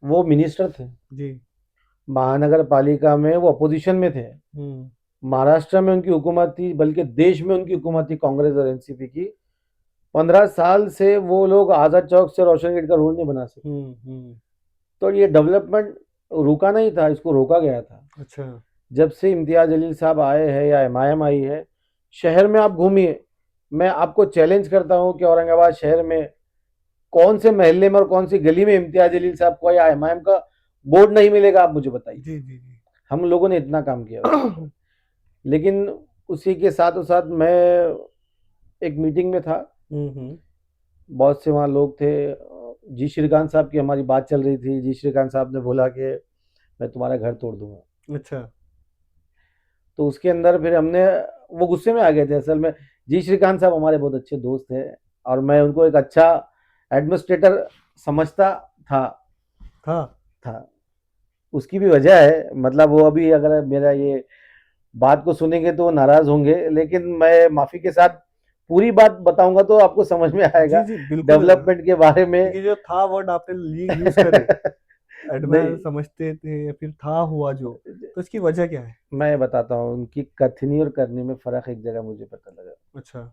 वो मिनिस्टर थे, जी। महानगर पालिका में वो अपोजिशन में थे, महाराष्ट्र में उनकी हुकूमत थी, बल्कि देश में उनकी हुकूमत थी कांग्रेस और एनसीपी की। 15 साल से वो लोग आज़ाद चौक से रोशन गेट का रोड नहीं बना सके। तो ये डेवलपमेंट रुका नहीं था, इसको रोका गया था। अच्छा। जब से इम्तियाज जलील साहब आए हैं या एमआईएम आई है, शहर में आप घूमिए, मैं आपको चैलेंज करता हूं कि औरंगाबाद शहर में कौन से महल्ले में और कौन सी गली में इम्तियाज जलील साहब को या एमआईएम का बोर्ड नहीं मिलेगा, आप मुझे बताइए। जी जी जी। हम लोगों ने इतना काम किया। लेकिन उसी के साथ साथ मैं एक मीटिंग में था, बहुत से वहाँ लोग थे, जी श्रीकांत साहब की हमारी बात चल रही थी। जी श्रीकांत साहब ने बोला कि मैं तुम्हारा घर तोड़ दूंगा। अच्छा। तो उसके अंदर फिर हमने, वो गुस्से में आ गए थे। असल में जी श्रीकांत साहब हमारे बहुत अच्छे दोस्त थे, और मैं उनको एक अच्छा एडमिनिस्ट्रेटर समझता था था। था उसकी भी वजह है, मतलब वो अभी अगर मेरा ये बात को सुनेंगे तो नाराज होंगे, लेकिन मैं माफी के साथ पूरी बात बताऊंगा तो आपको समझ में आएगा जी जी बिल्कुल। डेवलपमेंट के बारे में। ये जो था वर्ड आपने यूज करे, एडमायर नहीं, समझते थे या फिर था हुआ जो, तो इसकी वजह क्या है। मैं बताता हूँ, उनकी कथनी और करने में फर्क एक जगह मुझे पता लगा। अच्छा।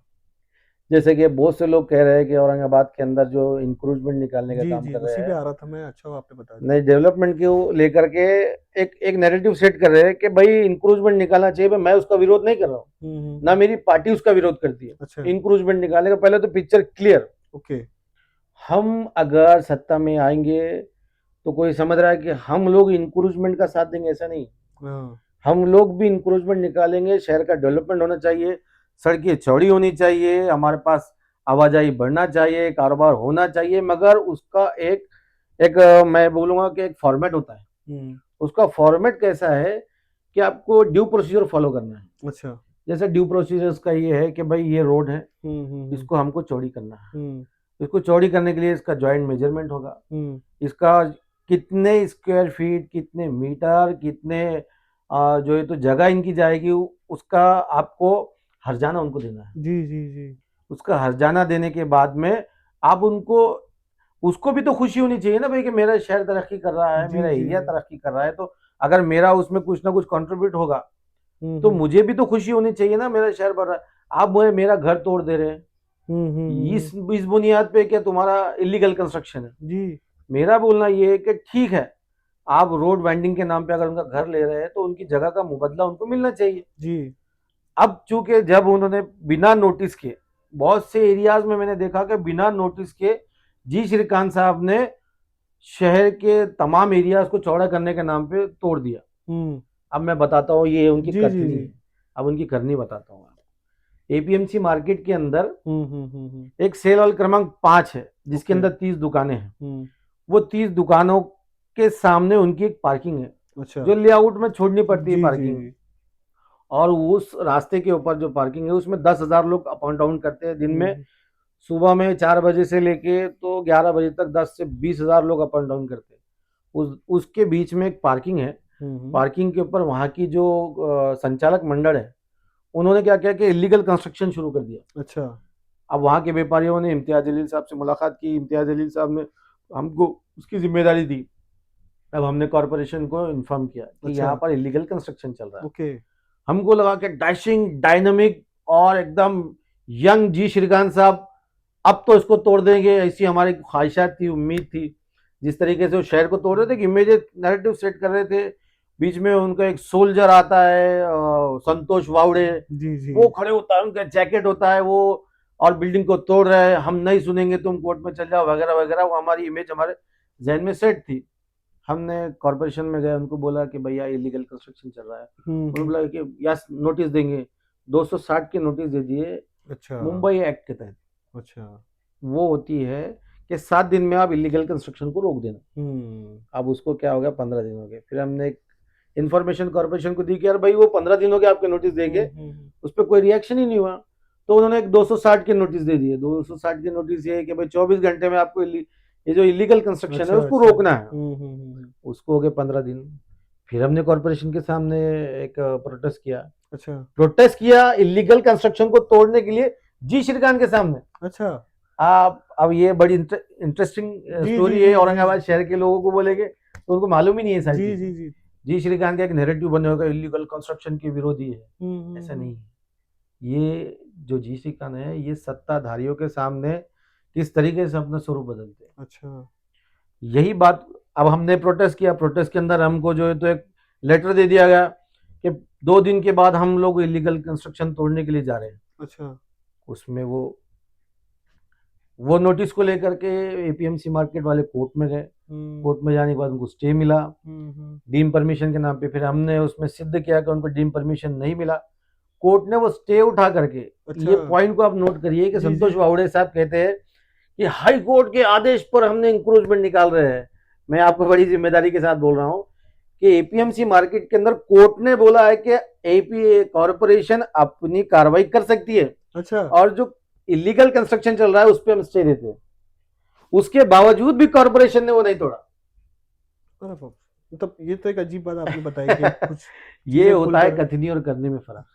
जैसे कि बहुत से लोग कह रहे हैं कि औरंगाबाद के अंदर जो इंक्रूजमेंट निकालने का जी काम जी कर रहे उसी पे हैं, आ रहा था मैं। अच्छा आपने बता दिया। नए डेवलपमेंट को लेकर के एक एक नैरेटिव सेट कर रहे हैं कि भाई इंक्रूजमेंट निकालना चाहिए। मैं उसका विरोध नहीं कर रहा हूँ, ना मेरी पार्टी उसका विरोध करती है। अच्छा। इंक्रूजमेंट निकालने का पहले तो पिक्चर क्लियर। ओके। हम अगर सत्ता में आएंगे तो कोई समझ रहा है कि हम लोग इंक्रूजमेंट का साथ देंगे, ऐसा नहीं। हाँ। हम लोग भी इंक्रूजमेंट निकालेंगे, शहर का डेवलपमेंट होना चाहिए, सड़कें चौड़ी होनी चाहिए, हमारे पास आवाजाही बढ़ना चाहिए, कारोबार होना चाहिए, मगर उसका एक एक मैं बोलूँगा कि एक फॉर्मेट होता है। उसका फॉर्मेट कैसा है कि आपको ड्यू प्रोसीजर फॉलो करना है। अच्छा। जैसे ड्यू प्रोसीजर्स का ये है कि भाई ये रोड है, इसको हमको चौड़ी करना है। इसको चौड़ी करने के लिए इसका जॉइंट मेजरमेंट होगा, इसका कितने स्क्वायर फीट, कितने मीटर, कितने जो है तो जगह इनकी जाएगी, उसका आपको हर्जाना उनको देना है। जी जी जी। उसका हर्जाना देने के बाद में आप उनको, उसको भी तो खुशी होनी चाहिए ना भाई कि मेरा शहर तरक्की कर रहा है, जी मेरा जी एरिया जी। तरक्की कर रहा है, तो अगर मेरा उसमें कुछ ना कुछ कंट्रीब्यूट होगा तो मुझे भी तो खुशी होनी चाहिए ना, मेरा शहर बढ़ रहा है, आप मेरा घर तोड़ दे रहे हैं, इस बुनियाद पे क्या तुम्हारा इलीगल कंस्ट्रक्शन है। जी मेरा बोलना ये है कि ठीक है, आप रोड वाइंडिंग के नाम पे अगर उनका घर ले रहे हैं तो उनकी जगह का मुबदला उनको मिलना चाहिए। जी अब चूंकि जब उन्होंने बिना नोटिस के, बहुत से एरियाज में मैंने देखा कि बिना नोटिस के जी श्रीकांत साहब ने शहर के तमाम एरियाज को चौड़ा करने के नाम पे तोड़ दिया। अब मैं बताता हूँ, ये उनकी जी कथनी जी है। अब उनकी करनी बताता हूँ। एपीएमसी मार्केट के अंदर एक सेल हॉल क्रमांक 5 है, जिसके अंदर 30 दुकानें हैं। वो 30 दुकानों के सामने उनकी एक पार्किंग है, अच्छा जो लेआउट में छोड़नी पड़ती है जी पार्किंग। जी और उस रास्ते के ऊपर जो पार्किंग है उसमें 10,000 लोग अप एंड डाउन करते हैं दिन में। सुबह में 4 बजे से लेके तो 11 बजे तक 10 से 20,000 लोग अप एंड डाउन करते हैं। उसके बीच में एक पार्किंग है। पार्किंग के ऊपर वहाँ की जो संचालक मंडल है, उन्होंने क्या किया कि इलीगल कंस्ट्रक्शन शुरू कर दिया। अच्छा अब वहाँ के व्यापारियों ने इम्तियाज जलील साहब से मुलाकात की। इम्तियाज जलील साहब ने हमको उसकी जिम्मेदारी दी। अब हमने कॉर्पोरेशन को इन्फॉर्म किया कि अच्छा यहाँ पर इलीगल कंस्ट्रक्शन चल रहा है। ओके हमको लगा कि डैशिंग, डायनामिक और एकदम यंग जी श्रीकांत साहब अब तो इसको तोड़ देंगे, ऐसी हमारी ख्वाहिशात थी, उम्मीद थी। जिस तरीके से वो शहर को तोड़ रहे थे, कि इमेज नैरेटिव सेट कर रहे थे। बीच में उनका एक सोल्जर आता है, संतोष वावड़े, जी जी वो खड़े होता है, उनका जैकेट होता है वो, और बिल्डिंग को तोड़ रहा है, हम नहीं सुनेंगे, तुम कोर्ट में चल जाओ, वगैरह वगैरह। वो हमारी इमेज हमारे जहन में सेट थी। हमने कॉर्पोरेशन में गए, उनको बोला कि भैया इलीगल कंस्ट्रक्शन चल रहा है। उन्होंने बोला कि यस नोटिस देंगे। 260 के नोटिस दे दिए, अच्छा मुंबई एक्ट के तहत। अच्छा वो होती है कि 7 दिन में आप इलीगल कंस्ट्रक्शन को रोक देना। अब उसको क्या हो गया, 15 दिन हो गए। फिर हमने एक इन्फॉर्मेशन कॉर्पोरेशन को दी कि यार भाई वो 15 दिन हो गए आपके नोटिस देके, उस पर कोई रिएक्शन ही नहीं हुआ। तो उन्होंने एक 260 के नोटिस दे दिए। 260 के नोटिस ये है कि भाई 24 घंटे में आपको ये जो इलीगल कंस्ट्रक्शन है उसको रोकना है। उसको हो गए 15 दिन। फिर हमने कॉर्पोरेशन के सामने एक प्रोटेस्ट किया। अच्छा प्रोटेस्ट किया इलीगल कंस्ट्रक्शन को तोड़ने के लिए जी श्रीकांत के सामने। अच्छा आप अब ये बड़ी इंटरेस्टिंग जी, स्टोरी जी, है। जी, औरंगाबाद शहर के लोगों को बोलेंगे तो उनको मालूम ही नहीं है सारी जी चीजें। जी जी जी श्रीकांत का एक नैरेटिव बने होगा इलीगल कंस्ट्रक्शन के विरोधी है, ऐसा नहीं है। ये जो जी श्रीकांत है, ये सत्ताधारियों के सामने किस तरीके से अपना स्वरूप बदलते हैं। अच्छा यही बात अब हमने प्रोटेस्ट किया। प्रोटेस्ट के अंदर हमको जो है तो एक लेटर दे दिया गया कि 2 दिन के बाद हम लोग इलीगल कंस्ट्रक्शन तोड़ने के लिए जा रहे हैं। अच्छा उसमें वो नोटिस को लेकर के एपीएमसी मार्केट वाले कोर्ट में गए। कोर्ट में जाने के बाद उनको स्टे मिला डीम परमिशन के नाम पे। फिर हमने उसमें सिद्ध किया कि उनको डीम परमिशन नहीं मिला। कोर्ट ने वो स्टे उठा करके, अच्छा ये पॉइंट को आप नोट करिए कि जी, संतोष जी। वावड़े साहब कहते हैं कि हाई कोर्ट के आदेश पर हमने इंक्रोचमेंट निकाल रहे हैं। मैं आपको बड़ी जिम्मेदारी के साथ बोल रहा हूँ कि एपीएमसी मार्केट के अंदर कोर्ट ने बोला है कि एपी कॉर्पोरेशन अपनी कार्रवाई कर सकती है, अच्छा और जो इलीगल कंस्ट्रक्शन चल रहा है उस पर हम स्टे देते हैं। उसके बावजूद भी कॉर्पोरेशन ने वो नहीं तोड़ा। अरे बाप, मतलब ये तो एक अजीब बात आपने बताई कि कुछ ये चीजें होता है खुलकर- कथनी और करने में फर्क।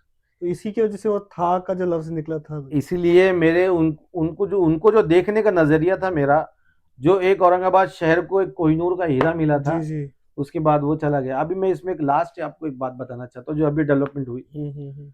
तो इसी की वजह से वो था का जो लफ्ज निकला था इसीलिए मेरे उनको जो देखने का नजरिया था मेरा, जो एक औरंगाबाद शहर को एक कोहिनूर का हीरा मिला था, जी जी उसके बाद वो चला गया। अभी मैं इसमें एक लास्ट आपको एक बात बताना चाहता हूँ जो अभी डेवलपमेंट हुई।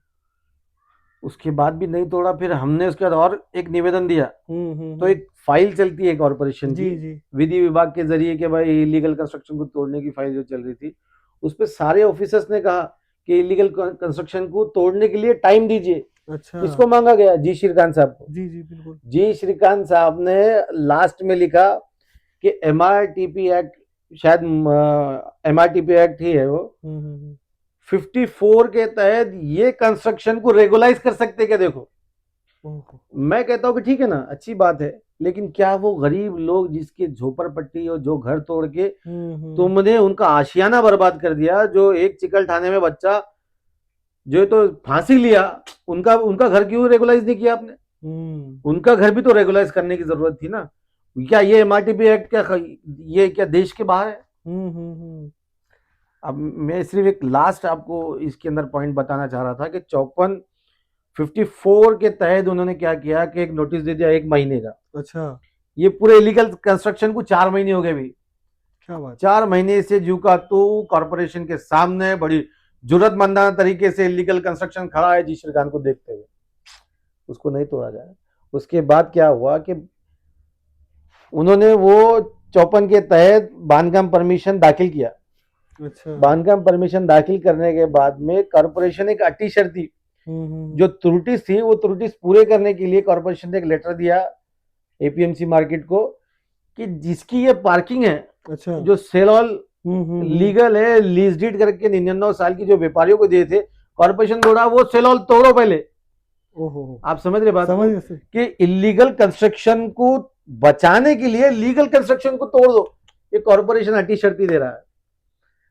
उसके बाद भी नहीं तोड़ा। फिर हमने उसके बाद और एक निवेदन दिया। तो एक फाइल चलती है कॉर्पोरेशन जी की जी विधि विभाग के जरिए कि भाई इलीगल कंस्ट्रक्शन को तोड़ने की फाइल जो चल रही थी, उस पर सारे ऑफिसर्स ने कहा कि इलीगल कंस्ट्रक्शन को तोड़ने के लिए टाइम दीजिए। अच्छा इसको मांगा गया जी श्रीकांत साहब को। जी जी बिल्कुल जी श्रीकांत साहब ने लास्ट में लिखा कि एमआरटीपी एक्ट, शायद एमआरटीपी एक्ट ही है वो, 54 के तहत ये कंस्ट्रक्शन को रेगुलाइज कर सकते क्या। देखो, मैं कहता हूं कि ठीक है ना, अच्छी बात है, लेकिन क्या वो गरीब लोग जिसके झोपड़पट्टी और जो घर तोड़ के तुमने उनका आशियाना बर्बाद कर दिया, जो एक चिकल ठाने में बच्चा जो तो फांसी लिया, उनका घर क्यों रेगुलाइज नहीं किया आपने। उनका घर भी तो रेगुलाइज करने की जरूरत थी ना। क्या ये एमआरटीपी एक्ट ये क्या देश के बाहर है। अब मैं सिर्फ एक लास्ट आपको इसके अंदर पॉइंट बताना चाह रहा था कि 54 के तहत उन्होंने क्या किया कि एक नोटिस दे दिया 1 महीने का। अच्छा ये पूरे इलीगल कंस्ट्रक्शन को 4 महीने हो गए भी। क्या बात 4 महीने से जू का तो कॉर्पोरेशन के सामने बड़ी जरूरतमंदाना तरीके से इलीगल कंस्ट्रक्शन खड़ा है जी श्रीकांत को देखते हुए, उसको नहीं तोड़ा जाए। उसके बाद क्या हुआ कि उन्होंने वो 54 के तहत बांधकाम परमिशन दाखिल किया। अच्छा। बांधकाम परमिशन दाखिल करने के बाद में कॉर्पोरेशन एक अटी शर्ती जो त्रुटि थी वो त्रुटि पूरे करने के लिए कॉर्पोरेशन ने एक लेटर दिया एपीएमसी मार्केट को कि जिसकी ये पार्किंग है, अच्छा। जो सेल ऑल लीगल है, लीज डीड करके 99 साल की जो व्यापारियों को दिए थे, कॉर्पोरेशन बोला वो सेल ऑल तोड़ो पहले। ओहो, आप समझ रहे बात समझ को? गए। कि इलीगल कंस्ट्रक्शन को बचाने के लिए लीगल कंस्ट्रक्शन को तोड़ दो, ये कॉर्पोरेशन अटी शर्ती दे रहा है।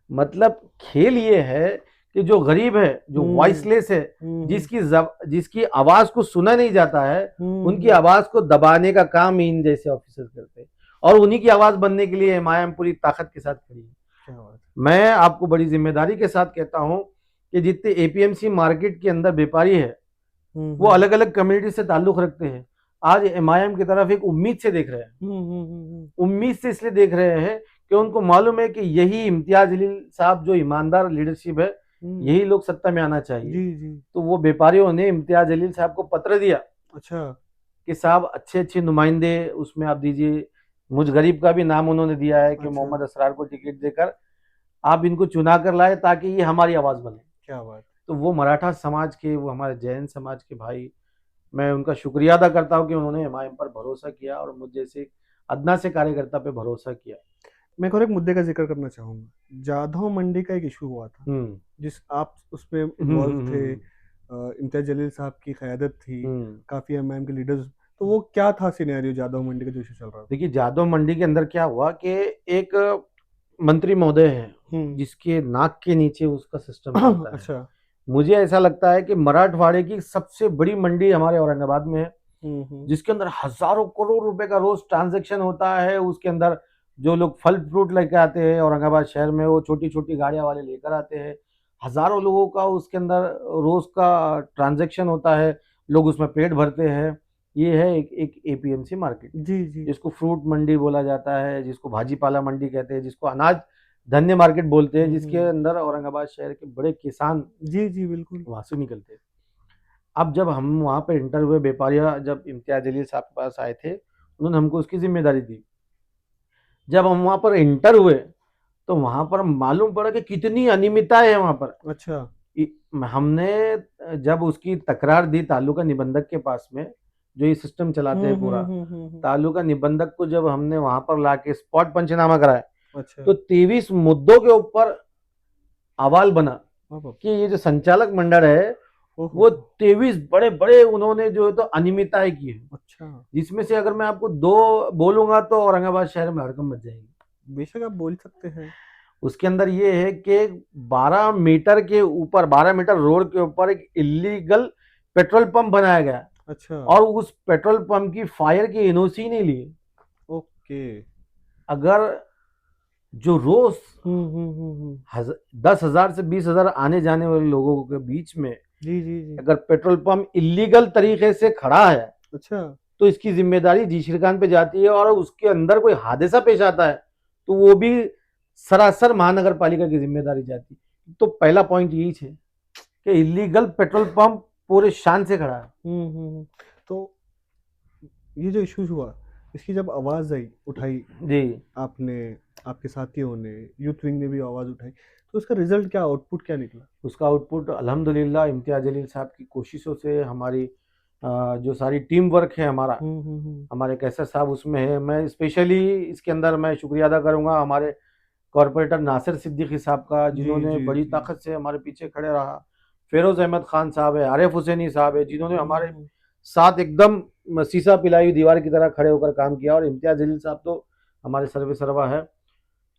मतलब खेल ये है कि जो गरीब है, जो वॉइसलेस है, जिसकी आवाज को सुना नहीं जाता है, उनकी आवाज को दबाने का काम इन जैसे ऑफिसर करते हैं, और उन्हीं की आवाज बनने के लिए एमआईएम पूरी ताकत के साथ खड़ी है। मैं आपको बड़ी जिम्मेदारी के साथ कहता हूं कि जितने एपीएमसी मार्केट के अंदर व्यापारी है वो अलग अलग कम्युनिटी से ताल्लुक रखते हैं, आज एमआईएम की तरफ एक उम्मीद से देख रहे हैं। उम्मीद से इसलिए देख रहे हैं कि उनको मालूम है कि यही इम्तियाज जलील साहब जो ईमानदार लीडरशिप है, यही लोग सत्ता में आना चाहिए। जी। तो वो व्यापारियों ने इम्तियाज जलील साहब को पत्र दिया। अच्छा। कि साहब अच्छे नुमाइंदे उसमें आप दीजिए। मुझ गरीब का भी नाम उन्होंने दिया है कि अच्छा। मोहम्मद असरार को टिकट देकर आप इनको चुना कर लाए ताकि ये हमारी आवाज बने। क्या बात। तो वो मराठा समाज के, वो हमारे जैन समाज के भाई, मैं उनका शुक्रिया अदा करता हूँ कि उन्होंने एमआईएम पर भरोसा किया और मुझ जैसे अदना से कार्यकर्ता पे भरोसा किया। मैं और एक मुद्दे का जिक्र करना चाहूंगा। जाधव मंडी का एक इशू हुआ था, जिस आप उसमें इन्वॉल्व थे, इम्तियाज जलील साहब की क़यादत थी, काफी एमआईएम के लीडर्स, तो वो क्या था सिनेरियो जाधव मंडी का जो इशू चल रहा था? देखिए जाधव मंडी के अंदर क्या हुआ कि एक मंत्री महोदय है जिसके नाक के नीचे उसका सिस्टम चलता है। अच्छा। मुझे ऐसा लगता है कि मराठवाड़े की सबसे बड़ी मंडी हमारे औरंगाबाद में है, जिसके अंदर हजारों करोड़ रुपए का रोज ट्रांजैक्शन होता है। उसके अंदर जो लोग फल फ्रूट लेकर आते हैं औरंगाबाद शहर में, वो छोटी छोटी गाड़ियां वाले लेकर आते हैं। हजारों लोगों का उसके अंदर रोज का ट्रांजैक्शन होता है, लोग उसमें पेट भरते हैं। ये है एक एपीएमसी मार्केट, जी। जिसको फ्रूट मंडी बोला जाता है, जिसको भाजीपाला मंडी कहते हैं, जिसको अनाज धन्य मार्केट बोलते हैं, जिसके अंदर औरंगाबाद शहर के बड़े किसान जी बिल्कुल वहां से निकलते हैं। अब जब हम वहां पर इंटर हुए, व्यापारिया जब इम्तियाज जलील साहब के पास आए थे, उन्होंने हमको उसकी जिम्मेदारी दी। जब हम वहां पर इंटर हुए तो वहां पर मालूम पड़ा कि कितनी अनियमितता है वहां पर। अच्छा। हमने जब उसकी तकरार दी तालुका निबंधक के पास में, जो ये सिस्टम चलाते हैं पूरा, तालुका निबंधक को जब हमने वहां पर लाके स्पॉट पंचनामा कराया, अच्छा। तो 23 मुद्दों के ऊपर अहवाल बना कि ये जो संचालक मंडल है वो 23 बड़े बड़े उन्होंने जो है तो अनियमितताएं की है। अच्छा। जिसमें से अगर मैं आपको 2 बोलूंगा तो औरंगाबाद शहर में हड़कंप मच जाएगी। बेशक आप बोल सकते हैं। उसके अंदर ये है कि 12 मीटर के ऊपर, 12 मीटर रोड के ऊपर एक इलीगल पेट्रोल पंप बनाया गया। अच्छा। और उस पेट्रोल पंप की फायर की एनओसी नहीं ली। ओके। अगर जो रोज 10,000 से 20,000 आने जाने वाले लोगों के बीच में जी अगर पेट्रोल पंप इलीगल तरीके से खड़ा है, अच्छा, तो इसकी जिम्मेदारी जी श्रीकांत पे जाती है। और उसके अंदर कोई हादसा पेश आता है तो वो भी सरासर महानगर पालिका की जिम्मेदारी जाती है। तो पहला पॉइंट यही है कि इलीगल पेट्रोल पंप पूरे शान से खड़ा है। तो ये जो इश्यूज हुआ, इसकी जब आवाज आई, उठाई जी, आपने, आपके साथियों ने, यूथ विंग ने भी आवाज उठाई, तो उसका रिजल्ट क्या, आउटपुट क्या निकला? उसका आउटपुट अल्हम्दुलिल्लाह इम्तियाज जलील साहब की कोशिशों से, हमारी जो सारी टीम वर्क है हमारा, हमारे कैसर साहब उसमें है। मैं स्पेशली इसके अंदर मैं शुक्रिया अदा करूंगा हमारे कॉरपोरेटर नासिर सिद्दीकी साहब का, जिन्होंने बड़ी ताकत से हमारे पीछे खड़े रहा। फिरोज अहमद खान साहब है, आरिफ हुसैनी साहब है, जिन्होंने हमारे साथ एकदम शीशा पिलाई हुई दीवार की तरह खड़े होकर काम किया। और इम्तियाज जलील साहब तो हमारे सर्वे सर्वा है।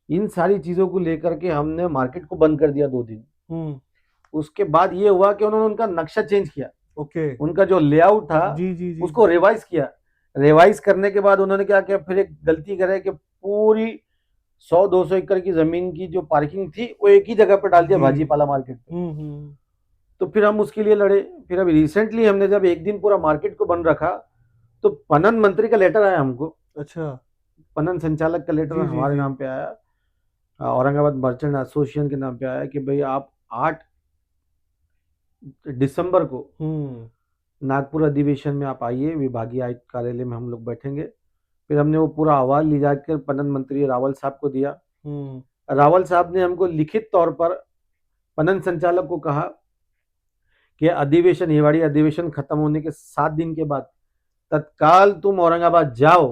इन सारी चीजों को लेकर के हमने मार्केट को बंद कर दिया 2 दिन। उसके बाद ये हुआ कि उन्होंने उनका नक्शा चेंज किया। ओके। उनका जो लेआउट था जी उसको रिवाइज किया। रिवाइज करने के बाद उन्होंने क्या किया, फिर एक गलती करे कि पूरी 100-200 एकड़ की जमीन की जो पार्किंग थी वो एक ही जगह पर डाल दिया, भाजीपाला मार्केट पे। तो फिर हम उसके लिए लड़े। फिर अभी रिसेंटली हमने जब एक दिन पूरा मार्केट को बंद रखा तो पणन मंत्री का लेटर आया हमको। अच्छा। पणन संचालक का लेटर हमारे नाम पे आया, औरंगाबाद मर्चेंट एसोसिएशन के नाम पे आया कि भाई आप 8 दिसंबर को हम्म नागपुर अधिवेशन में आप आइए, विभागीय आयुक्त कार्यालय में हम लोग बैठेंगे। फिर हमने वो पूरा अहवाल ले जाकर पनन मंत्री रावल साहब को दिया। हम्म रावल साहब ने हमको लिखित तौर पर पनन संचालक को कहा कि अधिवेशन, हिवाड़ी अधिवेशन खत्म होने के 7 दिन के बाद तत्काल तुम औरंगाबाद जाओ।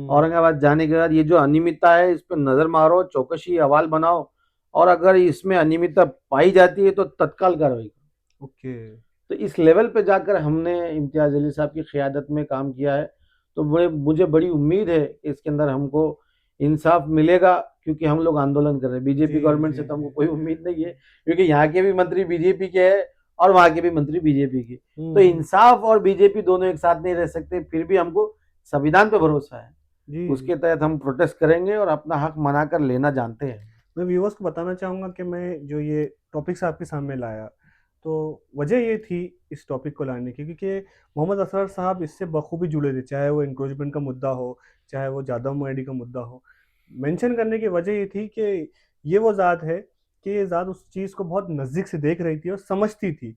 औरंगाबाद जाने के बाद ये जो अनियमितता है इस पर नजर मारो, चौकसी अहवाल बनाओ, और अगर इसमें अनियमितता पाई जाती है तो तत्काल कार्रवाई करो। ओके। तो इस लेवल पे जाकर हमने इम्तियाज अली साहब की क़यादत में काम किया है। तो मुझे बड़ी उम्मीद है इसके अंदर हमको इंसाफ मिलेगा, क्योंकि हम लोग आंदोलन कर रहे हैं। बीजेपी जी गवर्नमेंट जी से तो हमको जी। कोई उम्मीद नहीं है, क्योंकि यहाँ के भी मंत्री बीजेपी के हैं और वहाँ के भी मंत्री बीजेपी के। तो हम्म इंसाफ और बीजेपी दोनों एक साथ नहीं रह सकते। फिर भी हमको संविधान पे भरोसा है, जी जी। उसके तहत हम प्रोटेस्ट करेंगे और अपना हक मनाकर लेना जानते हैं। मैं व्यूअर्स को बताना चाहूँगा कि मैं जो ये टॉपिक्स आपके सामने लाया, तो वजह ये थी इस टॉपिक को लाने की, क्योंकि मोहम्मद असरार साहब इससे बखूबी जुड़े थे, चाहे वो इंक्रोचमेंट का मुद्दा हो, चाहे वो जादव मोएडी का मुद्दा हो। मेंशन करने की वजह ये थी कि ये वो ज़ात है कि ये ज़ात उस चीज़ को बहुत नज़दीक से देख रही थी और समझती थी।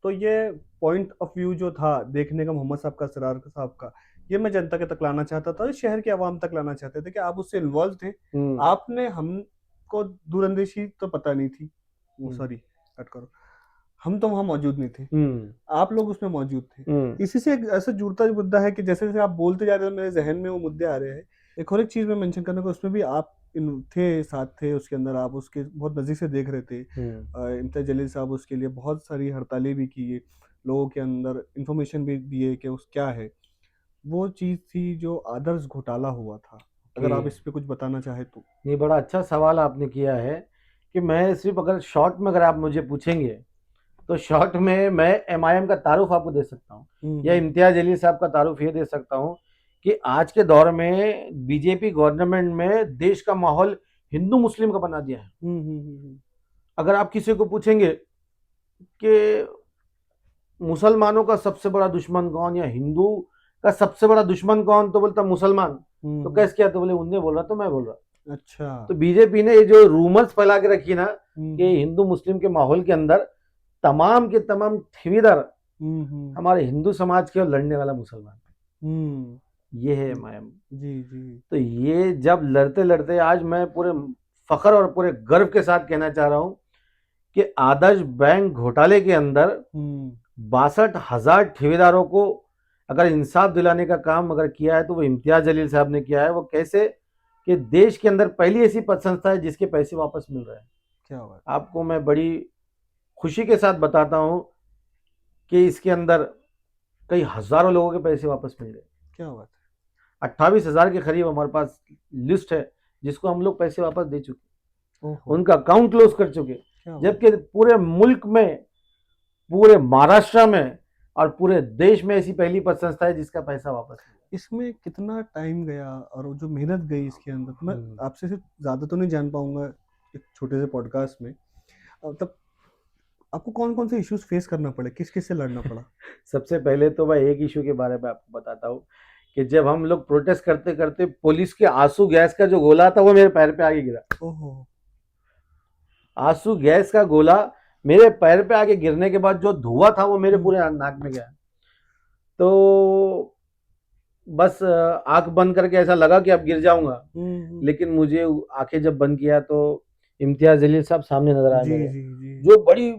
तो ये पॉइंट ऑफ व्यू जो था देखने का मोहम्मद साहब का, असरार साहब का, ये मैं जनता के तक लाना चाहता था, शहर के आवाम तक लाना चाहते थे कि आप उससे इन्वॉल्व थे। आपने हम को दूरंदेशी तो पता नहीं थी, वो सॉरी कट करो, हम तो वहाँ मौजूद नहीं थे, आप लोग उसमें मौजूद थे। इसी से एक ऐसा जुड़ता मुद्दा है कि जैसे जैसे आप बोलते जा रहे हो मेरे जहन में वो मुद्दे आ रहे हैं। एक और एक चीज़ मैं मेंशन करने को, उसमें भी आप थे, साथ थे उसके अंदर, आप उसके बहुत नज़दीक से देख रहे थे। इम्तियाज जलील साहब उसके लिए बहुत सारी हड़तालें भी की, लोगों के अंदर इंफॉर्मेशन भी दिए कि उस क्या है। वो चीज़ थी जो आदर्श घोटाला हुआ था, अगर आप इस पे कुछ बताना चाहे तो। ये बड़ा अच्छा सवाल आपने किया है कि मैं सिर्फ अगर शॉर्ट में अगर आप मुझे पूछेंगे तो शॉर्ट में मैं एमआईएम का तारुफ आपको दे सकता हूँ, या इम्तियाज अली साहब का तारुफ ये दे सकता हूँ कि आज के दौर में बीजेपी गवर्नमेंट में देश का माहौल हिंदू मुस्लिम का बना दिया है। अगर आप किसी को पूछेंगे कि मुसलमानों का सबसे बड़ा दुश्मन कौन या हिंदू का सबसे बड़ा दुश्मन कौन, तो बोलता मुसलमान। तो कैसे किया, तो बोले उनने बोल रहा तो मैं बोल रहा। अच्छा। तो बीजेपी ने ये जो रूमर्स फैला के रखी ना कि हिंदू मुस्लिम के माहौल के अंदर तमाम के तमाम ठेवीदार हमारे हिंदू समाज के और लड़ने वाला मुसलमान, ये है एमआईएम। जी जी। तो ये जब लड़ते लड़ते आज मैं पूरे फख्र और पूरे गर्व के साथ कहना चाह रहा हूं कि आदर्श बैंक घोटाले के अंदर 62,000 ठेकेदारों को अगर इंसाफ दिलाने का काम अगर किया है तो वो इम्तियाज जलील साहब ने किया है। वो कैसे कि देश के अंदर पहली ऐसी पद संस्था है जिसके पैसे वापस मिल रहे हैं। क्या बात। आपको मैं बड़ी खुशी के साथ बताता हूं कि इसके अंदर कई हजारों लोगों के पैसे वापस मिल गए। क्या बात। 28,000 के करीब हमारे पास लिस्ट है जिसको हम लोग पैसे वापस दे चुके, ओहो। उनका अकाउंट क्लोज कर चुके। क्या बात। जबकि पूरे मुल्क में, पूरे महाराष्ट्र में और पूरे देश में ऐसी पहली पद संस्था है जिसका पैसा वापस मिला। इसमें कितना टाइम गया और वो जो मेहनत गई इसके अंदर, तो मैं आपसे सिर्फ ज़्यादा तो नहीं जान पाऊंगा एक छोटे से पॉडकास्ट में, तब आपको कौन कौन से इश्यूज फेस करना पड़े, किस किस से लड़ना पड़ा? सबसे पहले तो मैं एक इशू के बारे में आपको बताता हूँ कि जब हम लोग प्रोटेस्ट करते करते पुलिस के आंसू गैस का जो गोला था वो मेरे पैर पे आगे गिरा। ओहो। आंसू गैस का गोला मेरे पैर पे आगे गिरने के बाद जो धुआं था वो मेरे पूरे नाक में गया। तो बस आंख बंद करके ऐसा लगा कि अब गिर जाऊंगा, लेकिन मुझे आंखें जब बंद किया तो इम्तियाज जलील साहब सामने नजर आए मेरे, जो बड़ी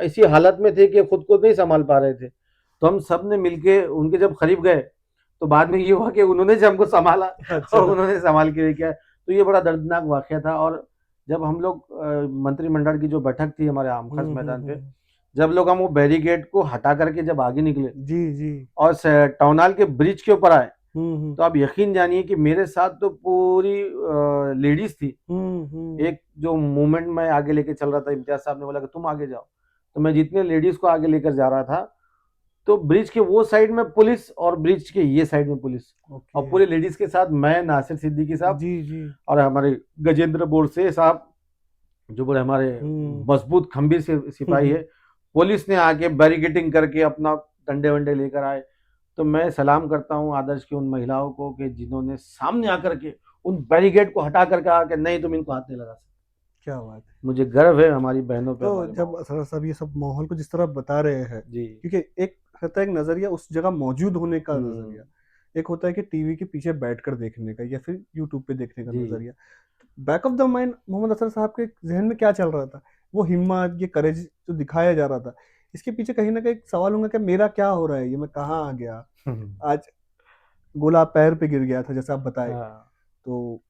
ऐसी हालत में थे कि खुद को नहीं संभाल पा रहे थे। तो हम सब ने मिलके उनके जब करीब गए तो बाद में ये हुआ कि उन्होंने जब हमको संभाला और उन्होंने संभाल के किया। तो ये बड़ा दर्दनाक वाकया था। और जब हम लोग मंत्रिमंडल की जो बैठक थी हमारे आमखास मैदान पे, जब लोग हम वो बैरिकेड को हटा करके जब आगे निकले जी जी और टाउनहाल के ब्रिज के ऊपर आए, तो आप यकीन जानिए कि मेरे साथ तो पूरी लेडीज थी। एक जो मूवमेंट में आगे लेके चल रहा था, इम्तियाज साहब ने बोला कि तुम आगे जाओ, तो मैं जितने लेडीज को आगे लेकर जा रहा था तो ब्रिज के वो साइड में पुलिस और ब्रिज के ये साइड में पुलिस, और पूरे लेडीज के साथ मैं, नासिर सिद्दीकी साहब जी जी और हमारे गजेंद्र बोरसे साहब जो बड़े हमारे मजबूत खंभीर से सिपाही है। पुलिस ने आके बैरिकेडिंग करके अपना डंडे वंडे लेकर आए। तो मैं सलाम करता हूं आदर्श की उन महिलाओं को कि जिन्होंने सामने आकर के उन बैरिकेड को हटा करके कहा कि नहीं तुम इनको हाथ नहीं लगा सकते। क्या बात है। मुझे गर्व है हमारी बहनों पे, तो हमारे जब माओ पे। असरर साहब ये सब माहौल को जिस तरह बता रहे हैं, जी। क्योंकि एक होता है एक नज़रिया उस जगह मौजूद होने का हुँ। नज़रिया, एक होता है कि टीवी के पीछे बैठकर देखने का या फिर यूट्यूब पे देखने का जी। नज़रिया। Back of the mind Mohammad Asrar sahab के ज़हन में क्या चल रहा था? वो हिम्मत, ये करेज जो दिखाया जा रहा था, इसके पीछे कहीं न कहीं एक सवाल होगा कि मेरा क्या हो रहा है? ये मैं कहाँ आ गया? आज गोला पैर पे गिर गया था जैसा आप बताए, हाँ। तो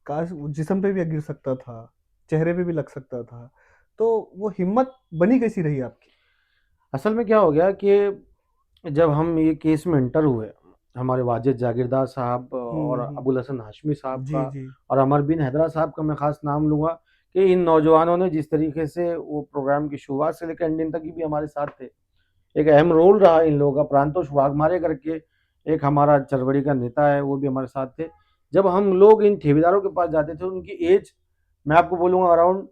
काश वो जिस्म पे भी गिर सकता था, चेहरे पे भी लग सकता था। तो वो हिम्मत बनी कैसी रही आपकी? असल में क्या हो गया कि जब हम ये केस में एंटर हुए, हमारे वाजिद जागीरदार साहब और हुँ, हुँ। अबुल हसन हाशमी साहब का जी, जी। और अमर बिन हैदरा साहब का मैं ख़ास नाम लूँगा कि इन नौजवानों ने जिस तरीके से वो प्रोग्राम की शुरुआत से लेकर एंडिंग तक भी हमारे साथ थे। एक अहम रोल रहा इन लोगों का। प्रांतोष वाघमारे करके एक हमारा चरवड़ी का नेता है, वो भी हमारे साथ थे। जब हम लोग इन ठेकेदारों के पास जाते थे, उनकी एज मैं आपको बोलूँगा अराउंड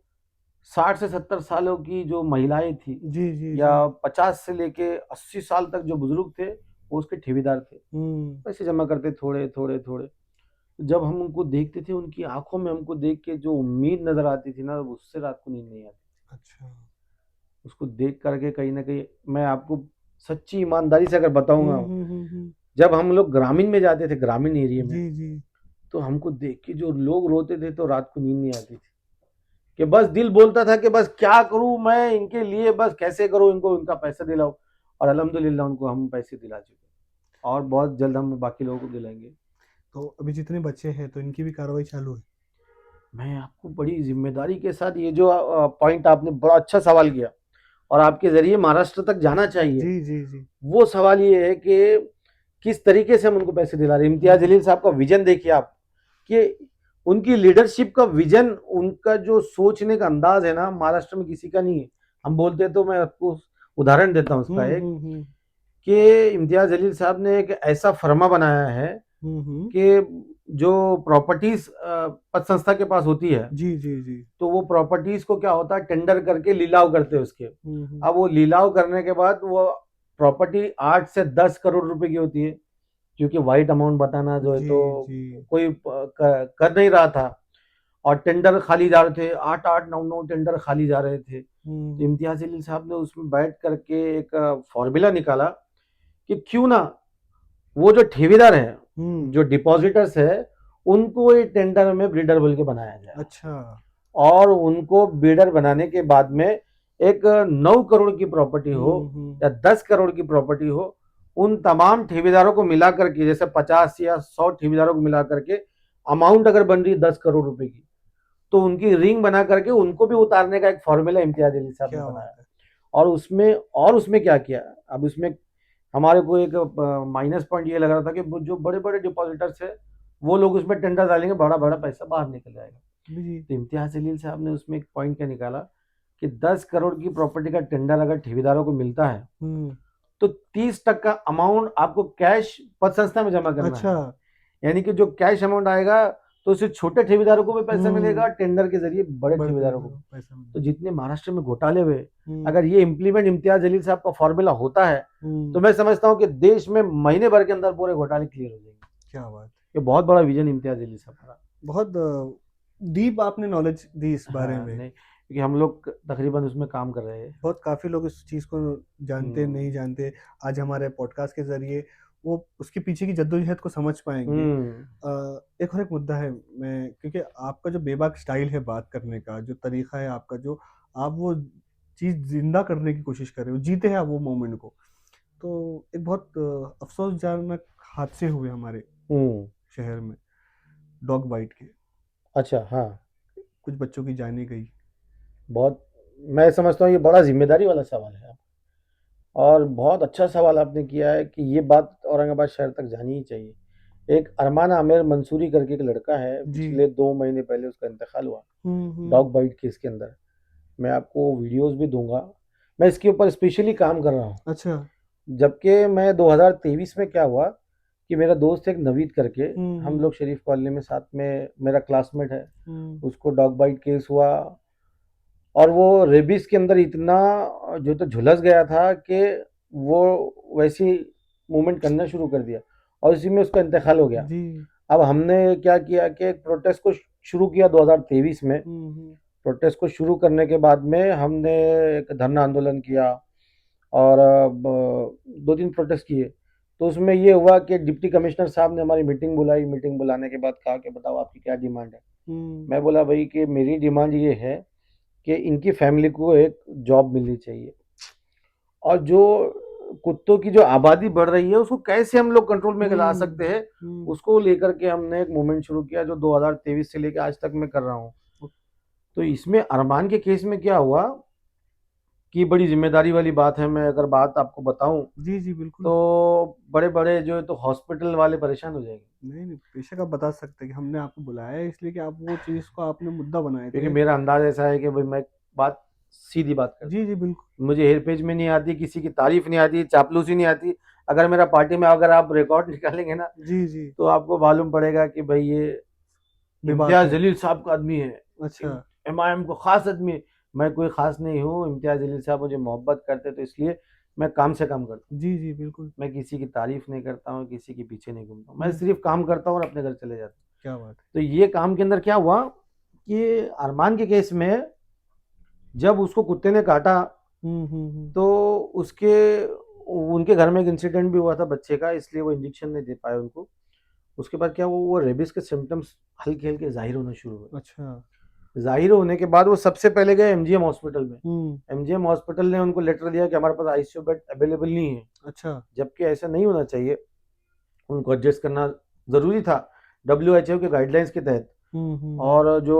60 से 70 सालों की जो महिलाएँ थी जी, जी, या जी। 50 से लेके 80 साल तक जो बुजुर्ग थे, वो उसके ठेकेदार थे। हुँ। पैसे जमा करते थोड़े, थोड़े, थोड़े। जब हम उनको देखते थे, उनकी आँखों में हमको देख के जो उम्मीद नज़र आती थी ना, उससे रात को नींद नहीं आती। अच्छा। उसको देख कर के कहीं न कहीं मैं आपको सच्ची ईमानदारी से अगर हुँ, बताऊँगा, हुँ, हुँ, हुँ। जब हम लोग ग्रामीण में जाते थे, ग्रामीण एरिया में, जी, जी। तो हमको देख के जो लोग रोते थे, तो रात को नींद नहीं आती थी। कि बस दिल बोलता था कि बस क्या करूँ मैं इनके लिए, बस कैसे करूँ इनको इनका पैसा दिलाऊँ। और अल्हम्दुलिल्लाह उनको हम पैसे दिला चुके हैं और बहुत जल्द हम बाकी लोगों को दिलाएँगे। तो अभी जितने बच्चे हैं तो इनकी भी कार्रवाई चालू है? मैं आपको बड़ी ज़िम्मेदारी के साथ ये जो पॉइंट आपने बड़ा अच्छा सवाल किया और आपके ज़रिए महाराष्ट्र तक जाना चाहिए। जी, जी, जी। वो सवाल ये है कि किस तरीके से हम उनको पैसे दिला रहे हैं। इम्तियाज़ जलील साहब का विज़न देखिए आप, कि उनकी लीडरशिप का विज़न, उनका जो सोचने का अंदाज़ है ना, महाराष्ट्र में किसी का नहीं है। हम बोलते हैं तो मैं आपको उदाहरण देता हूँ उसका हुँ, एक, हुँ, हुँ। कि इम्तियाज़ जलील साहब ने एक ऐसा फर्मा बनाया है हुँ, हुँ। कि जो प्रॉपर्टीज़ पत संस्था के पास होती है, जी, जी, जी। तो वो प्रॉपर्टीज़ को क्या होता है टेंडर करके लिलाव करते हैं उसके। हुँ, हुँ। अब वो लिलाव करने के बाद वो प्रॉपर्टी 8 से 10 करोड़ रुपए की होती है, क्योंकि व्हाइट अमाउंट बताना जो है जी, तो जी। कोई कर नहीं रहा था और टेंडर खाली जा रहे थे, 8-8 9-9 टेंडर खाली जा रहे थे। हुँ, तो हुँ। इम्तियाज़ जलील साहब ने उसमें बैठ करके एक फ़ॉर्मूला निकाला कि क्यों ना वो जो ठेकेदार हैं, हुँ। जो डिपॉज़िटर्स हैं, उनको ये टेंडर में बिल्डर बोल के बनाया जाए अच्छा। और उनको बिल्डर बनाने के बाद में एक 9 करोड़ की प्रॉपर्टी हो हुँ, हुँ। या 10 करोड़ की प्रॉपर्टी हो, उन तमाम ठेकेदारों को मिला करके, जैसे 50 या 100 ठेकेदारों को मिला करके अमाउंट अगर बन रही है 10 करोड़ रुपए की, तो उनकी रिंग बना करके उनको भी उतारने का एक फ़ॉर्मूला इम्तियाज़ अली साहब ने क्या बनाया। बात है! और उसमें क्या किया, अब उसमें हमारे को एक माइनस पॉइंट ये लग रहा था कि वो जो बड़े-बड़े डिपॉज़िटर्स हैं, वो लोग उसमें टेंडर डालेंगे, बड़ा-बड़ा पैसा बाहर निकल जाएगा। जी। तो इम्तियाज़ जलील साहब ने उसमें एक पॉइंट क्या निकाला कि 10 करोड़ की प्रॉपर्टी का टेंडर अगर ठेकेदारों को मिलता है, हुँ। तो 30% अमाउंट आपको कैश पत संस्था में जमा करना अच्छा। है। यानी कि जो कैश अमाउंट आएगा, तो उससे छोटे ठेकेदारों को भी पैसा मिलेगा, हुँ। टेंडर के ज़रिए बड़े बड़े ठेकेदारों को ठेकेदारों भी। को पैसा तो मिलेगा। जितने महाराष्ट्र में घोटाले हुए, हुँ, अगर ये इम्प्लीमेंट इम्तियाज़ जलील साहब का फ़ॉर्मूला होता है, तो हुँ। मैं समझता हूँ कि देश में महीने भर के अंदर पूरे घोटाले क्लियर हो जाएंगे। क्या बात है! ये बहुत बड़ा विज़न इम्तियाज़ जलील साहब का। बहुत डीप आपने नॉलेज दी इस बारे हाँ, में। नहीं, क्योंकि हम लोग तकरीबन उसमें काम कर रहे हैं। बहुत काफ़ी लोग इस चीज़ को जानते, नहीं हुँ। जानते। आज हमारे पॉडकास्ट के ज़रिए वो उसके पीछे की जद्दोजहद को समझ पाएँगे। हुँ। एक और एक मुद्दा है, मैं क्योंकि आपका जो बेबाक स्टाइल है बात करने का, जो तरीक़ा है आपका, जो आप वो चीज़ ज़िंदा करने की कोशिश कर रहे हो, जीते हैं आप वो मोमेंट को। तो एक बहुत अफ़सोसजनक हादसे हुए हमारे हुँ। शहर में, डॉग बाइट के। अच्छा, हाँ। कुछ बच्चों की जानें गई। बहुत मैं समझता हूँ ये बड़ा ज़िम्मेदारी वाला सवाल है और बहुत अच्छा सवाल आपने किया है कि ये बात औरंगाबाद शहर तक जानी ही चाहिए। एक अरमान आमिर मंसूरी करके एक लड़का है, जी। पिछले 2 महीने पहले उसका इंतकाल हुआ, हुँ, हुँ। डॉग बाइट केस के अंदर। मैं आपको वीडियोज़ भी दूँगा। मैं इसके ऊपर स्पेशली काम कर रहा हूँ। अच्छा। जबकि मैं 2023 में क्या हुआ कि मेरा दोस्त है एक नवीद करके, हुँ, हम हुँ। लोग शरीफ कॉलोनी में साथ में, मेरा क्लासमेट है, हुँ। उसको डॉग बाइट केस हुआ और वो रेबीज़ के अंदर इतना जो तो झुलस गया था कि वो वैसी मूवमेंट करना शुरू कर दिया और इसी में उसका इंतकाल हो गया। जी। अब हमने क्या किया कि एक प्रोटेस्ट को शुरू किया 2023 में, हुँ, हुँ। प्रोटेस्ट को शुरू करने के बाद में हमने एक धरना आंदोलन किया और 2-3 प्रोटेस्ट किए। तो उसमें ये हुआ कि डिप्टी कमिश्नर साहब ने हमारी मीटिंग बुलाई, मीटिंग बुलाने के बाद कहा कि बताओ आपकी क्या डिमांड है? मैं बोला भाई कि मेरी डिमांड ये है कि इनकी फैमिली को एक जॉब मिलनी चाहिए और जो कुत्तों की जो आबादी बढ़ रही है उसको कैसे हम लोग कंट्रोल में ला सकते हैं, उसको लेकर के हमने एक मूवमेंट शुरू किया जो 2023 से लेकर आज तक मैं कर रहा हूँ। तो इसमें अरमान के केस में क्या हुआ कि बड़ी जिम्मेदारी वाली बात है। मैं अगर बात आपको बताऊं जी जी बिल्कुल। तो बड़े बड़े जो है तो हॉस्पिटल वाले परेशान हो जाएंगे। नहीं नहीं, बेशक आप बता सकते हैं कि हमने आपको बुलाया है इसलिए कि आप वो चीज को आपने मुद्दा बनाए क्योंकि थे। मेरा अंदाज ऐसा है कि भाई मैं बात सीधी बात करता जी जी बिल्कुल। हूं। मुझे हेर पेज में नहीं आती, किसी की तारीफ नहीं आती, चापलूसी नहीं आती। अगर मेरा पार्टी में अगर आप रिकॉर्ड निकालेंगे ना जी जी तो आपको मालूम पड़ेगा कि भाई ये विवाद इम्तियाज है। जलील साहब का आदमी है, अच्छा। एमआईएम को खास आदमी है। मैं कोई खास नहीं हूँ, इम्तियाज जलील साहब मुझे मोहब्बत करते तो इसलिए मैं काम से काम करता हूँ। जी जी बिल्कुल। मैं किसी की तारीफ नहीं करता हूँ, किसी के पीछे नहीं घूमता हूँ, मैं सिर्फ काम करता हूँ और अपने घर चले जाता हूँ। क्या बात है। तो ये काम के अंदर क्या हुआ कि अरमान के केस में जब उसको कुत्ते ने काटा तो उसके उनके घर में एक इंसिडेंट भी हुआ था बच्चे का, इसलिए वो इंजेक्शन नहीं दे पाए उनको। उसके बाद क्या हुआ, वो रेबिस के सिम्टम्स हल्के हल्के जाहिर होने शुरू हुए। अच्छा। जाहिर होने के बाद वो सबसे पहले गए एमजीएम हॉस्पिटल में। एमजीएम हॉस्पिटल ने उनको लेटर दिया कि हमारे पास आईसीयू बेड अवेलेबल नहीं है। अच्छा। जबकि ऐसा नहीं होना चाहिए, उनको एडजस्ट करना जरूरी था डब्ल्यूएचओ के गाइडलाइंस के तहत। और जो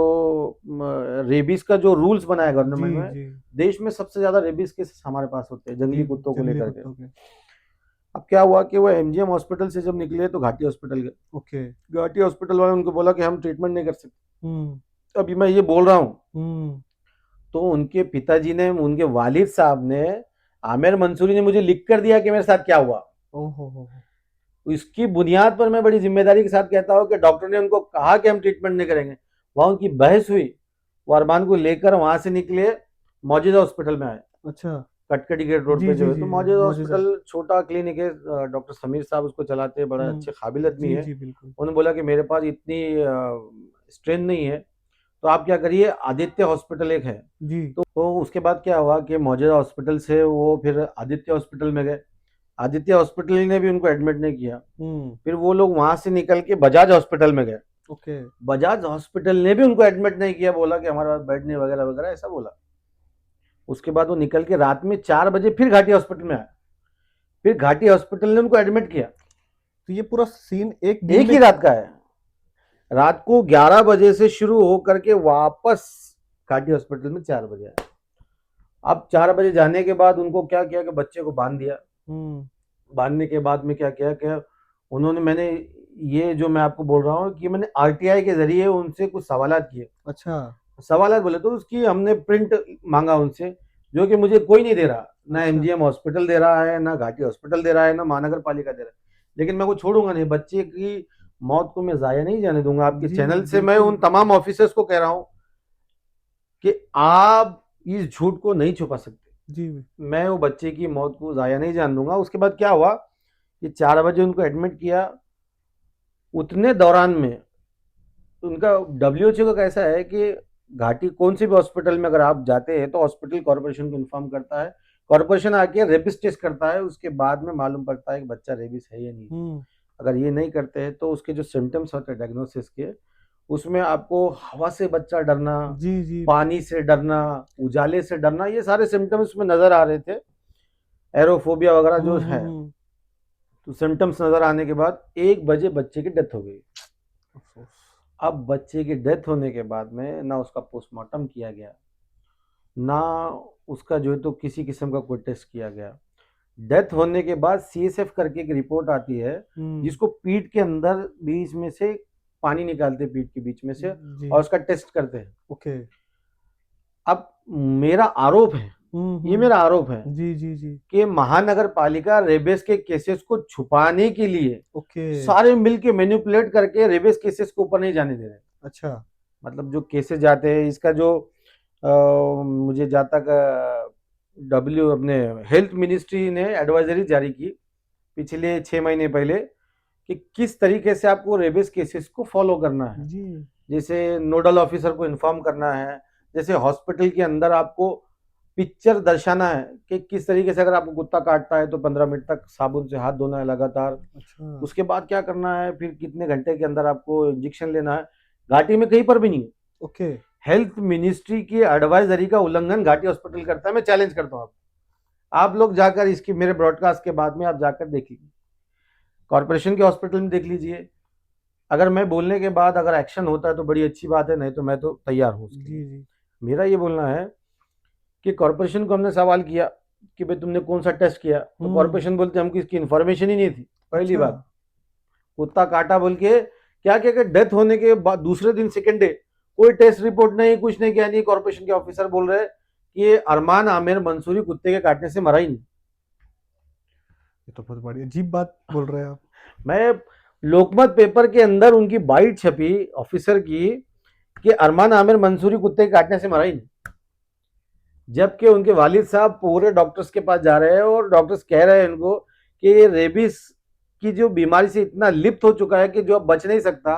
रेबीज का जो रूल्स बनाया गवर्नमेंट में, जी देश में सबसे ज्यादा रेबीज केसेस हमारे पास होते हैं जंगली कुत्तों को जंगली लेकर के। कुत्तों के। अब क्या हुआ कि वो एमजीएम हॉस्पिटल से जब निकले तो घाटी हॉस्पिटल गए। ओके। घाटी हॉस्पिटल वाले उनको बोला कि हम ट्रीटमेंट नहीं कर सकते। अभी मैं ये बोल रहा हूँ तो उनके पिताजी ने, उनके वालिद साहब ने, आमिर मंसूरी ने मुझे लिख कर दिया कि मेरे साथ क्या हुआ। ओहो। इसकी बुनियाद पर मैं बड़ी जिम्मेदारी के साथ कहता हूँ कि डॉक्टर ने उनको कहा कि हम ट्रीटमेंट नहीं करेंगे। वहां उनकी बहस हुई, वो अरमान को लेकर वहां से निकले, मौजूदा हॉस्पिटल में आए। अच्छा। कटकटी गेट रोड जी पे जी जो है जी तो मौजूदा मौजूदा। हॉस्पिटल छोटा क्लिनिक है, डॉक्टर समीर साहब उसको चलाते हैं, बड़ा अच्छे काबिल आदमी जी है। जी बिल्कुल। उन्होंने बोला कि मेरे पास इतनी स्ट्रेंथ नहीं है, तो आप क्या करिए, आदित्य हॉस्पिटल एक है। जी। तो उसके बाद क्या हुआ कि मौजूदा हॉस्पिटल से वो फिर आदित्य हॉस्पिटल में गए। आदित्य हॉस्पिटल ने भी उनको एडमिट नहीं किया। फिर वो लोग वहां से निकल के बजाज हॉस्पिटल में गए। ओके। बजाज हॉस्पिटल ने भी उनको एडमिट नहीं किया, बोला कि हमारे पास बेड नहीं वगैरह वगैरह ऐसा बोला। उसके बाद वो निकल के रात में 4 बजे फिर घाटी हॉस्पिटल में आए। फिर घाटी हॉस्पिटल ने उनको एडमिट किया। तो ये पूरा सीन एक दिन एक ही रात का है। रात को 11 बजे से शुरू होकर के वापस घाटी हॉस्पिटल में 4 बजे आए। अब 4 बजे जाने के बाद उनको क्या किया कि बच्चे को बांध दिया। बांधने के बाद में क्या किया कि उन्होंने, मैंने ये जो मैं आपको बोल रहा हूँ कि मैंने आरटीआई के जरिए उनसे कुछ सवालात किए। अच्छा। सवालात बोले तो उसकी हमने प्रिंट मांगा उनसे, जो कि मुझे कोई नहीं दे रहा, ना अच्छा। एमजीएम हॉस्पिटल दे रहा है, ना घाटी हॉस्पिटल दे रहा है, ना महानगर पालिका दे रहा है। लेकिन मैं वो छोड़ूंगा नहीं, बच्चे की मौत को मैं जाया नहीं जाने दूंगा। आपके जी चैनल से मैं बिल्कुल। उन तमाम ऑफिसर्स को कह रहा हूँ कि आप इस झूठ को नहीं छुपा सकते। जी। मैं वो बच्चे की मौत को जाया नहीं जान दूंगा। उसके बाद क्या हुआ कि 4 बजे उनको एडमिट किया। उतने दौरान में उनका डब्ल्यूएचओ का कैसा है कि घाटी कोन से भी हॉस्पिटल में अगर आप जाते हैं तो हॉस्पिटल कॉर्पोरेशन को इन्फॉर्म करता है, कॉर्पोरेशन आके रेबिस टेस्ट करता है, उसके बाद में मालूम पड़ता है कि बच्चा रेबिस है या नहीं। अगर ये नहीं करते हैं तो उसके जो सिम्टम्स होते हैं डायग्नोसिस के, उसमें आपको हवा से बच्चा डरना, जी जी। पानी से डरना, उजाले से डरना, ये सारे सिम्टम्स में नजर आ रहे थे, एरोफोबिया वगैरह जो है। तो सिम्टम्स नजर आने के बाद 1 बजे बच्चे की डेथ हो गई। अब बच्चे की डेथ होने के बाद में ना उसका पोस्टमार्टम किया गया, ना उसका जो है तो किसी किस्म का कोई टेस्ट किया गया। डेथ होने के बाद सीएसएफ करके एक रिपोर्ट आती है, जिसको पीठ के अंदर बीच में से पानी निकालते, पीठ के बीच में से, और उसका टेस्ट करते हैं। ओके। अब मेरा आरोप है, ये मेरा आरोप है जी जी जी कि महानगर पालिका रेबिस के केसेस को छुपाने के लिए ओके। सारे मिलके मैनिपुलेट करके रेबिस केसेस को ऊपर नहीं जाने दे रहे। अच्छा। मतलब जो केसेस जाते हैं, इसका जो मुझे जहाँ तक अपने हेल्थ मिनिस्ट्री ने एडवाइजरी जारी की पिछले 6 महीने पहले कि किस तरीके से आपको रेबिस केसेस को फॉलो करना है। जी। जैसे नोडल ऑफिसर को इन्फॉर्म करना है, जैसे हॉस्पिटल के अंदर आपको पिक्चर दर्शाना है कि किस तरीके से अगर आपको कुत्ता काटता है तो 15 मिनट तक साबुन से हाथ धोना है लगातार, अच्छा। उसके बाद क्या करना है, फिर कितने घंटे के अंदर आपको इंजेक्शन लेना है। घाटी में कहीं पर भी नहीं है। ओके। हेल्थ मिनिस्ट्री की एडवाइजरी का उल्लंघन घाटी हॉस्पिटल करता है। मैं चैलेंज करता हूँ आप लोग जाकर इसकी मेरे ब्रॉडकास्ट के बाद में आप जाकर देख लीजिए, कॉर्पोरेशन के हॉस्पिटल में देख लीजिए। अगर मैं बोलने के बाद अगर एक्शन होता है तो बड़ी अच्छी बात है, नहीं तो मैं तो तैयार हूँ उसके जी लिए। जी। मेरा ये बोलना है कि कॉर्पोरेशन को हमने सवाल किया कि भाई तुमने कौन सा टेस्ट किया, तो कॉर्पोरेशन बोलते हमको इसकी इन्फॉर्मेशन ही नहीं थी। पहली अच्छा। बात, कुत्ता काटा बोल के क्या क्या क्या डेथ होने के बाद दूसरे दिन सेकेंड डे कोई टेस्ट रिपोर्ट नहीं, कुछ नहीं, क्या नहीं। कॉर्पोरेशन के ऑफिसर बोल रहे कि ये अरमान आमिर मंसूरी कुत्ते के काटने से मरा ही नहीं। ये तो बहुत बड़ी अजीब बात बोल रहे हैं आप। मैं लोकमत पेपर के अंदर उनकी बाइट छपी ऑफिसर की कि अरमान आमिर मंसूरी कुत्ते के काटने से मरा ही नहीं, जबकि उनके वालिद साहब पूरे डॉक्टर्स के पास जा रहे हैं और डॉक्टर्स कह रहे हैं उनको कि ये रेबिस की जो बीमारी से इतना लिप्त हो चुका है कि जो अब बच नहीं सकता।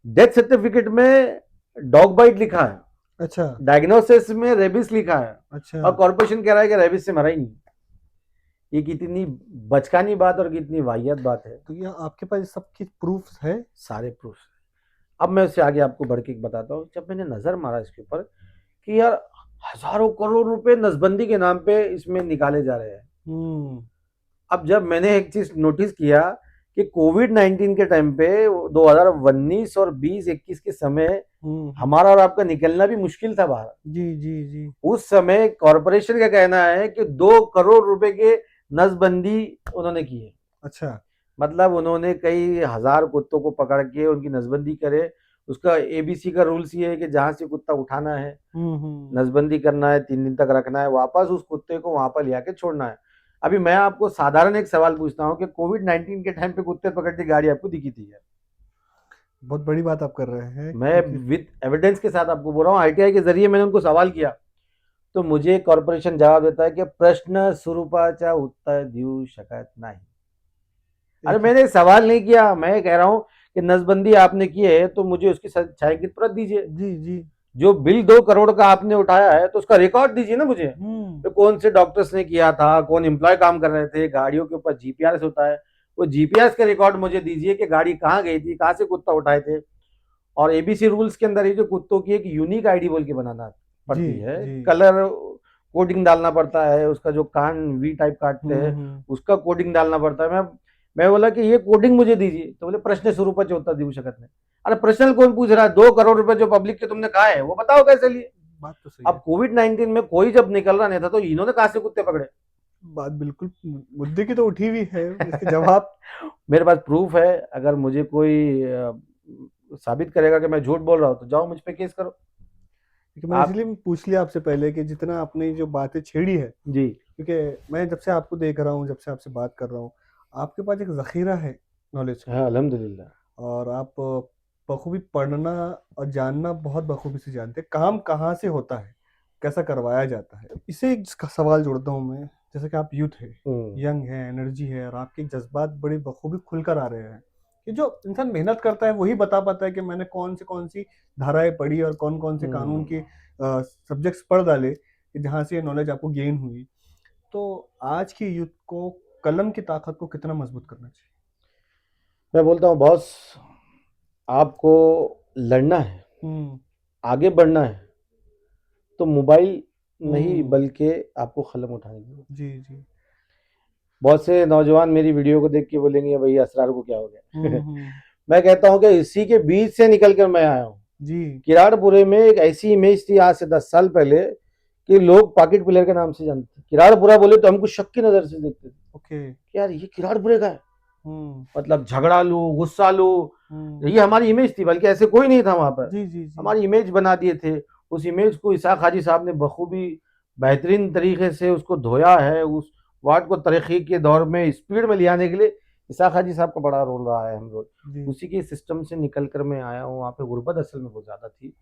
डेथ सर्टिफिकेट में डॉग बाइट लिखा है, अच्छा। डायग्नोसिस में रेबिस लिखा है, अच्छा। और कॉर्पोरेशन कह रहा है कि रेबिस से मरा ही नहीं। ये कितनी बचकानी बात और कितनी वाहियात बात है। तो ये आपके पास सब की प्रूफ है? सारे प्रूफ। अब मैं उससे आगे आपको बढ़ के बताता हूँ। जब मैंने नजर मारा इसके ऊपर कि यार हजारों करोड़ रुपए नसबंदी के नाम पे इसमें निकाले जा रहे हैं। अब जब मैंने एक चीज नोटिस किया कि कोविड-19 के टाइम पे 2019 और 20-21 के समय हमारा और आपका निकलना भी मुश्किल था बाहर। जी जी जी। उस समय कॉरपोरेशन का कहना है कि 2 करोड़ रुपए के नसबंदी उन्होंने की है। अच्छा। मतलब उन्होंने कई हजार कुत्तों को पकड़ के उनकी नसबंदी करे। उसका एबीसी का रूल्स ये है कि जहां से कुत्ता उठाना है, नसबंदी करना है, 3 दिन तक रखना है, वापस उस कुत्ते को वहां पर ले आके छोड़ना है। अभी मैं आपको साधारण एक सवाल पूछता हूँ कि कोविड-19 के टाइम पे कुत्ते पकड़ने की गाड़ी आपको दिखी थी है? बहुत बड़ी बात आप कर रहे हैं मैं क्योंकि विद एविडेंस के साथ आपको बोल रहा हूँ। आईटीआई के जरिए मैंने उनको सवाल किया तो मुझे कॉर्पोरेशन जवाब देता है कि प्रश्न स्वरूपाचा उत्तर देऊ शकत नहीं। अरे मैंने सवाल नहीं किया, मैं कह रहा हूँ कि नसबंदी आपने की है तो मुझे उसकी छायांकित प्रत दीजिए। जी जी। जो बिल 2 करोड़ का आपने उठाया है तो उसका रिकॉर्ड दीजिए ना मुझे। तो कौन से डॉक्टर्स ने किया था, कौन एम्प्लॉय काम कर रहे थे, गाड़ियों के ऊपर जीपीआरएस होता है, वो जीपीआरएस का रिकॉर्ड मुझे दीजिए कि गाड़ी कहाँ गई थी, कहाँ से कुत्ता उठाए थे। और एबीसी रूल्स के अंदर ये जो कुत्तों की एक यूनिक आईडी बोल के बनाना जी पड़ती है, जी। कलर कोडिंग डालना पड़ता है, उसका जो कान वी टाइप काटते हैं उसका कोडिंग डालना पड़ता है। मैं बोला कि ये कोडिंग मुझे दीजिए, तो बोले प्रश्न स्वरूपाचे उत्तर देऊ शकत नहीं। अरे प्रश्न कौन पूछ रहा है? 2 करोड़ रुपए जो पब्लिक के तुमने कहा है वो बताओ कैसे लिए। बात तो सही अब है। कोविड-19 में कोई जब निकल रहा नहीं था तो इन्होंने कहां से कुत्ते पकड़े? बात बिल्कुल मुद्दे की तो उठी हुई है, इसके जवाब मेरे पास प्रूफ है। अगर मुझे कोई साबित करेगा कि मैं झूठ बोल रहा हूँ तो जाओ मुझ पे केस करो। क्योंकि मैंने आप इसलिए पूछ लिया आपसे पहले कि जितना आपने जो बातें छेड़ी है, जी क्योंकि मैं जब से आपको देख रहा हूँ, जब से आपसे बात कर रहा हूँ, आपके पास एक ज़ख़ीरा है नॉलेज का। हाँ अल्हम्दुलिल्लाह। और आप बखूबी पढ़ना और जानना बहुत बखूबी से जानते हैं काम कहाँ से होता है, कैसा करवाया जाता है। इसे एक सवाल जोड़ता हूँ मैं, जैसे कि आप यूथ है, यंग है, एनर्जी है, और आपके जज्बात बड़े बखूबी खुल कर आ रहे हैं कि जो इंसान मेहनत करता है वही बता पाता है कि मैंने कौन सी धाराएं पढ़ी और कौन से कानून के सब्जेक्ट्स पढ़ डाले कि जहाँ से ये नॉलेज आपको गेन हुई। तो आज की यूथ को कलम की ताकत को कितना मजबूत करना चाहिए? मैं बोलता हूँ बॉस, आपको लड़ना है, आगे बढ़ना है तो मोबाइल नहीं बल्कि आपको कलम उठानी है। जी जी। बहुत से नौजवान मेरी वीडियो को देख के बोलेंगे भाई असरार को क्या हो गया। मैं कहता हूँ कि इसी के बीच से निकल कर मैं आया हूँ जी। किराड़पुरे में एक ऐसी इमेज थी आज से 10 साल पहले कि लोग पॉकेट प्लेयर के नाम से जानते थे। किराड़पुरा बोले तो हमको शक की नजर से देखते थे। ओके। यार ये किराड़पुरे का है, मतलब झगड़ालू, गुस्सालू, ये हमारी इमेज थी। बल्कि ऐसे कोई नहीं था वहां पर, जी जी जी। हमारी इमेज बना दिए थे। उस इमेज को इसाक हाजी साहब ने बखूबी बेहतरीन तरीके से उसको धोया है। उस वार्ड को तरक्की के दौर में स्पीड में ले आने के लिए इसाक हाजी साहब का बड़ा रोल रहा है। हम लोग उसी के सिस्टम से निकल कर मैं आया हूँ। वहाँ पे गुर्बत असल में बहुत ज़्यादा थी,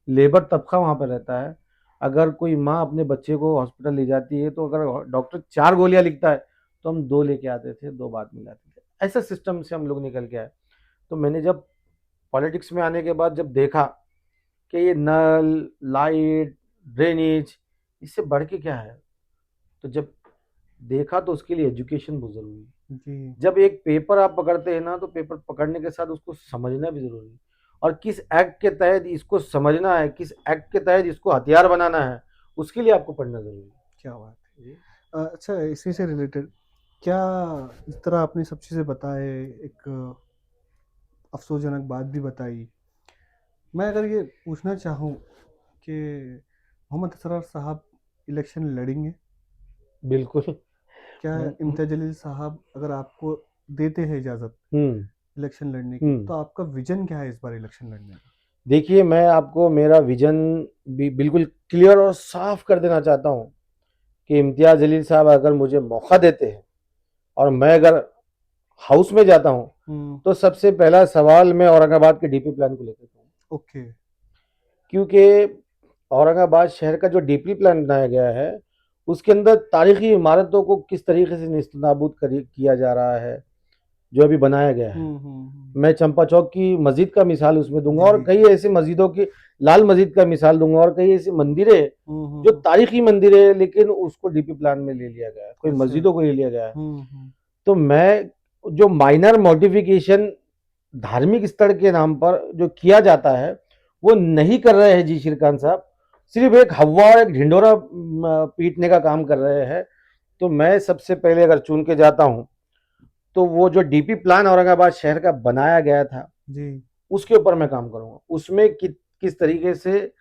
लेबर तबका वहाँ पे रहता है। अगर कोई माँ अपने बच्चे को हॉस्पिटल ले जाती है तो अगर डॉक्टर 4 गोलियां लिखता है तो हम 2 लेके आते थे, 2 बाद में लाते थे। ऐसा सिस्टम से हम लोग निकल के आए। तो मैंने जब पॉलिटिक्स में आने के बाद जब देखा कि ये नल, लाइट, ड्रेनेज, इससे बढ़ के क्या है। तो जब देखा तो उसके लिए एजुकेशन बहुत ज़रूरी है। जी जब एक पेपर आप पकड़ते हैं ना, तो पेपर पकड़ने के साथ उसको समझना भी ज़रूरी है, और किस एक्ट के तहत इसको समझना है, किस एक्ट के तहत इसको हथियार बनाना है, उसके लिए आपको पढ़ना ज़रूरी है। क्या बात है। जी। अच्छा, इसी से रिलेटेड क्या, इस तरह आपने सब चीज़ें बताए, एक अफसोसजनक बात भी बताई, मैं अगर ये पूछना चाहूँ कि मोहम्मद असरार साहब इलेक्शन लड़ेंगे, बिल्कुल। क्या हुँ, इम्तियाज़ जलील साहब अगर आपको देते हैं इजाज़त हुँ, इलेक्शन लड़ने की, हुँ। तो आपका विजन क्या है इस बार इलेक्शन लड़ने का? देखिए, मैं आपको मेरा विज़न भी बिल्कुल क्लियर और साफ़ कर देना चाहता हूँ कि इम्तियाज़ जलील साहब अगर मुझे मौका देते हैं और मैं अगर हाउस में जाता हूँ, हुँ, तो सबसे पहला सवाल मैं औरंगाबाद के डीपी प्लान को लेकर करूँगा। ओके। क्योंकि औरंगाबाद शहर का जो डीपी प्लान बनाया गया है, उसके अंदर तारीखी इमारतों को किस तरीके से नेस्तनाबूद किया जा रहा है, जो अभी बनाया गया है। हुँ। मैं चंपा चौक की मस्जिद का मिसाल उसमें दूंगा, जी, और जी, कई जी। ऐसी मस्जिदों की, लाल मस्जिद का मिसाल दूंगा, और कई ऐसी मंदिरें जो हुँ। तारीखी मंदिर है, लेकिन उसको डीपी प्लान में ले लिया गया है, कोई अच्छा। मस्जिदों को ले लिया गया है। हुँ। तो मैं जो माइनर मॉडिफिकेशन धार्मिक स्थल के नाम पर जो किया जाता है, वो नहीं कर रहे हैं जी श्रीकांत साहब। सिर्फ एक हवा और एक ढिंडोरा पीटने का काम कर रहे हैं। तो मैं सबसे पहले अगर चुन के जाता हूँ, तो वो जो डीपी प्लान औरंगाबाद शहर का बनाया गया था, जी। उसके ऊपर मैं काम करूंगा। उसमें किस तरीके से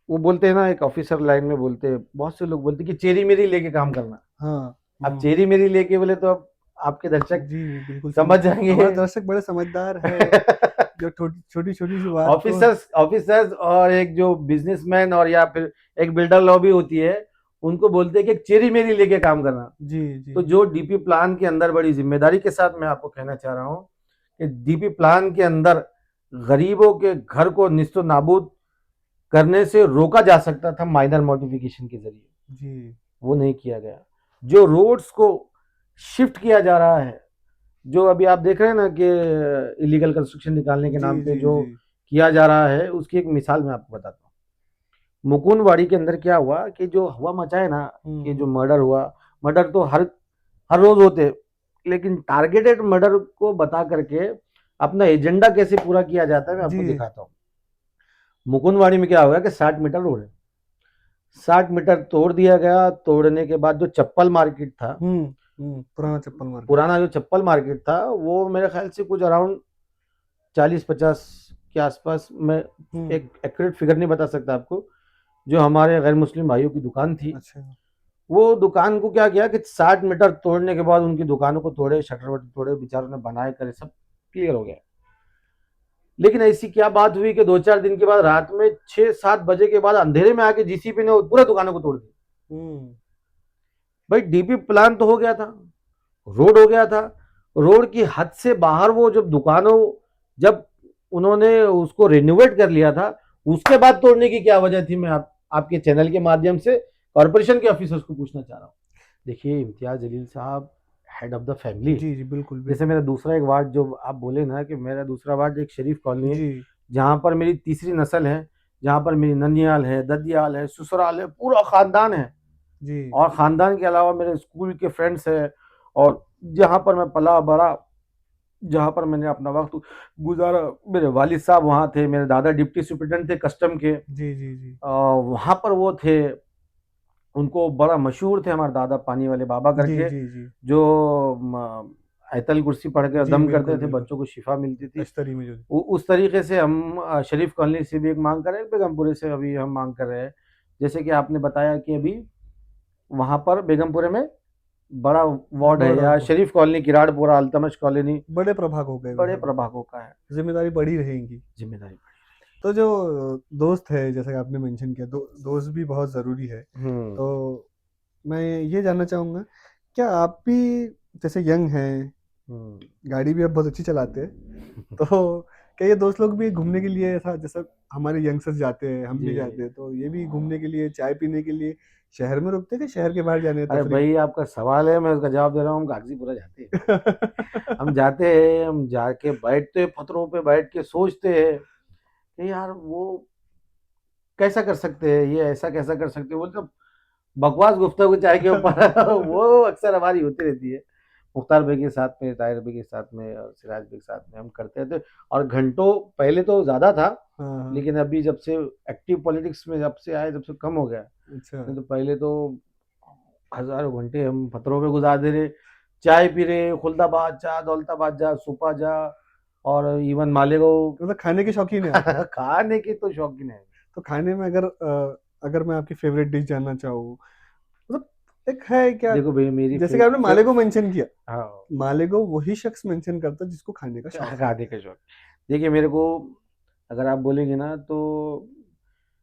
वो बोलते हैं ना, एक ऑफिसर लाइन में बोलते हैं, बहुत से लोग बोलते हैं कि चेरी मेरी लेके काम करना। हाँ। अब चेरी मेरी लेके बोले तो अब आपके दर्शक जी, बिल्कुल समझ समझ, जाएंगे। हमारे दर्शक बड़े समझदार हैं, जो छोटी-छोटी सी बात को। ऑफिसर्स ऑफिसर्स और एक जो बिजनेसमैन और या फिर एक बिल्डर लॉबी होती है, उनको बोलते हैं कि चेरी मेरी लेके काम करना। जी, जी। तो जो डीपी प्लान के अंदर बड़ी जिम्मेदारी के साथ मैं आपको कहना चाह रहा हूँ कि डीपी प्लान के अंदर गरीबों के घर को निस्तो नाबूद करने से रोका जा सकता था माइनर मॉडिफिकेशन के जरिए, जी, वो नहीं किया गया। जो रोड्स को शिफ्ट किया जा रहा है, जो अभी आप देख रहे हैं ना कि इलीगल कंस्ट्रक्शन निकालने के जी, नाम पे जी, जो जी। किया जा रहा है, उसकी एक मिसाल मैं आपको बताता हूँ। मुकुंदवाड़ी के अंदर क्या हुआ कि जो हवा मचा है ना, कि जो हुँ। मर्डर हुआ, मर्डर तो हर हर रोज होते, लेकिन टारगेटेड मर्डर को बता करके अपना एजेंडा कैसे पूरा किया जाता है, मैं आपको जी। दिखाता हूँ। मुकुंदवाड़ी में क्या हुआ कि 60 मीटर रोड है, 60 मीटर तोड़ दिया गया। तोड़ने के बाद जो चप्पल मार्केट था, पुराना चप्पल मार्केट। पुराना जो चप्पल मार्केट था, वो मेरे ख्याल से कुछ अराउंड 40-50 के आसपास, मैं हुँ। एक एक्यूरेट फिगर नहीं बता सकता आपको, जो हमारे गैर मुस्लिम भाइयों की दुकान थी। अच्छा। वो दुकान को क्या किया कि 60 मीटर तोड़ने के बाद उनकी दुकानों को तोड़े, शटर वटर तोड़े, बेचारों ने बनाए करे, सब क्लियर हो गया। लेकिन ऐसी क्या बात हुई कि 2-4 दिन के बाद रात में 6-7 बजे के बाद अंधेरे में आके जीसीपी ने पूरा दुकानों को तोड़ दिया। हुँ। भाई डीपी प्लान तो हो गया था, रोड हो गया था, रोड की हद से बाहर वो जब दुकानों, जब उन्होंने उसको रिनोवेट कर लिया था, उसके बाद तोड़ने की क्या वजह थी, मैं आपके चैनल के माध्यम से कॉर्पोरेशन के ऑफिसर्स को पूछना चाह रहा हूँ। देखिए, इम्तियाज जलील साहब हेड ऑफ द फैमिली। जी, जी, बिल्कुल, जैसे बिल्कुल। मेरा दूसरा एक वार्ड, जो आप बोले ना कि मेरा दूसरा वार्ड एक शरीफ कॉलोनी है, जी, जहाँ पर मेरी तीसरी नस्ल है, जहाँ पर मेरी ननियाल है, ददियाल है, ससुराल है, पूरा खानदान है। जी। और खानदान के अलावा मेरे स्कूल के फ्रेंड्स हैं, और जहाँ पर मैं पला बड़ा, जहाँ पर मैंने अपना वक्त गुजारा, मेरे वालिद साहब वहाँ थे, मेरे दादा डिप्टी सुपरिटेंडेंट थे कस्टम के, जी, जी, जी। वहाँ पर वो थे। उनको बड़ा मशहूर थे हमारे दादा, पानी वाले बाबा जी, करके, जी, जी। जो आयतल कुर्सी पढ़ के जी, दम करते बिल्कुल, थे, बिल्कुल। बच्चों को शिफा मिलती थी। अश्तरी में जो। उस तरीके से हम शरीफ कॉलोनी से भी एक मांग कर रहे हैं, बेगमपुरे से अभी हम मांग कर रहे हैं। जैसे कि आपने बताया कि अभी वहाँ पर बेगमपुरे में बड़ा वार्ड है, बड़ा या ब शरीफ कॉलोनी, किराड़पुरा, अल्तमश कॉलोनी, बड़े प्रभाग हो गए बड़े वहाँ पे, प्रभागों का है। ज़िम्मेदारी बड़ी रहेगी। जिम्मेदारी तो जो दोस्त है, जैसा कि आपने मेंशन किया, दोस्त भी बहुत ज़रूरी है। हम्म। तो मैं ये जानना चाहूँगा, क्या आप भी जैसे यंग हैं, हम्म। गाड़ी भी आप बहुत अच्छी चलाते हैं, तो क्या ये दोस्त लोग भी घूमने के लिए, ऐसा जैसा हमारे यंगस्टर्स जाते हैं, हम भी जी। जाते हैं, तो ये भी घूमने के लिए, चाय पीने के लिए शहर में रुकते हैं कि शहर के बाहर जाने हैं अरे तफरीह? भाई, आपका सवाल है, मैं उसका जवाब दे रहा हूँ। हम गाजीपुरा जाते हैं, हम जाते हैं, हम जाके बैठते हैं, पत्थरों पे बैठ के सोचते हैं कि यार वो कैसा कर सकते हैं, ये ऐसा कैसा कर सकते हैं, बोलते तो बकवास गुफ्तगू चाय के ऊपर वो अक्सर हमारी होती रहती है। मुख्तार भाई के साथ में, ताहिर भाई के साथ में और सिराज भाई के साथ में हम करते थे। और घंटों पहले तो ज़्यादा था, हाँ हाँ। लेकिन अभी जब से एक्टिव पॉलिटिक्स में जब से आए, जब से कम हो गया। अच्छा। नहीं तो पहले तो हज़ारों घंटे हम पत्थरों पे गुजार दे रहे, चाय पी रहे, खुलदाबाद जा, दौलताबाद जा, सुपा जा, और इवन मालेगांव। मतलब खाने के शौकीन है आप? खाने के तो शौकीन है। तो खाने में अगर मैं आपकी फेवरेट डिश जानना चाहूँ, मतलब एक है क्या, देखो भैया मेरी जैसे कि आपने मालेगो मेंशन किया, हाँ, मालेगो वही शख्स मेंशन करता है जिसको खाने का शौक है। खाने का शौक। देखिए मेरे को अगर आप बोलेंगे ना तो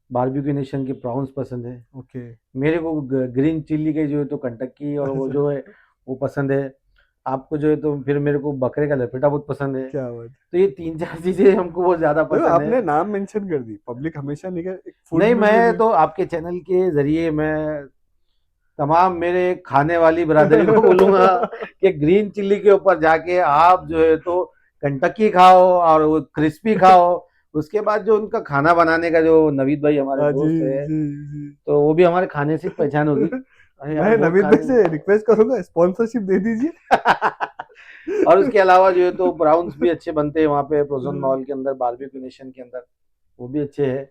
बारबेक्यू नेशन के प्रॉन्स पसंद है। ओके। मेरे को ग्रीन चिल्ली के जो है तो कंटकी और वो अच्छा, जो है वो पसंद है। आपको जो है तो फिर मेरे को बकरे का लपेटा बहुत पसंद है। क्या बात। तो ये 3-4 चीज़ें हमको बहुत ज़्यादा देखो पसंद है। आपने नाम मेंशन कर दी, पब्लिक हमेशा नहीं कर, एक फूड नहीं, में मैं भी। तो आपके चैनल के ज़रिए मैं तमाम मेरे खाने वाली बिरादरी को बोलूँगा कि ग्रीन चिल्ली के ऊपर जाके आप जो है तो कंटकी खाओ और वो क्रिस्पी खाओ। उसके बाद जो उनका खाना बनाने का जो नवीद भाई हमारे हाँ जी दोस्त है, जी जी। तो वो भी हमारे खाने से पहचान होगी। अरे यार मैं बहुत नवीद भाई खाने से रिक्वेस्ट करूंगा स्पॉन्सरशिप दे दीजिए। और उसके अलावा जो है तो ब्राउन्स भी अच्छे बनते हैं वहाँ पे प्रोजन मॉल के अंदर, बारबेक्यू नेशन के अंदर, वो भी अच्छे हैं।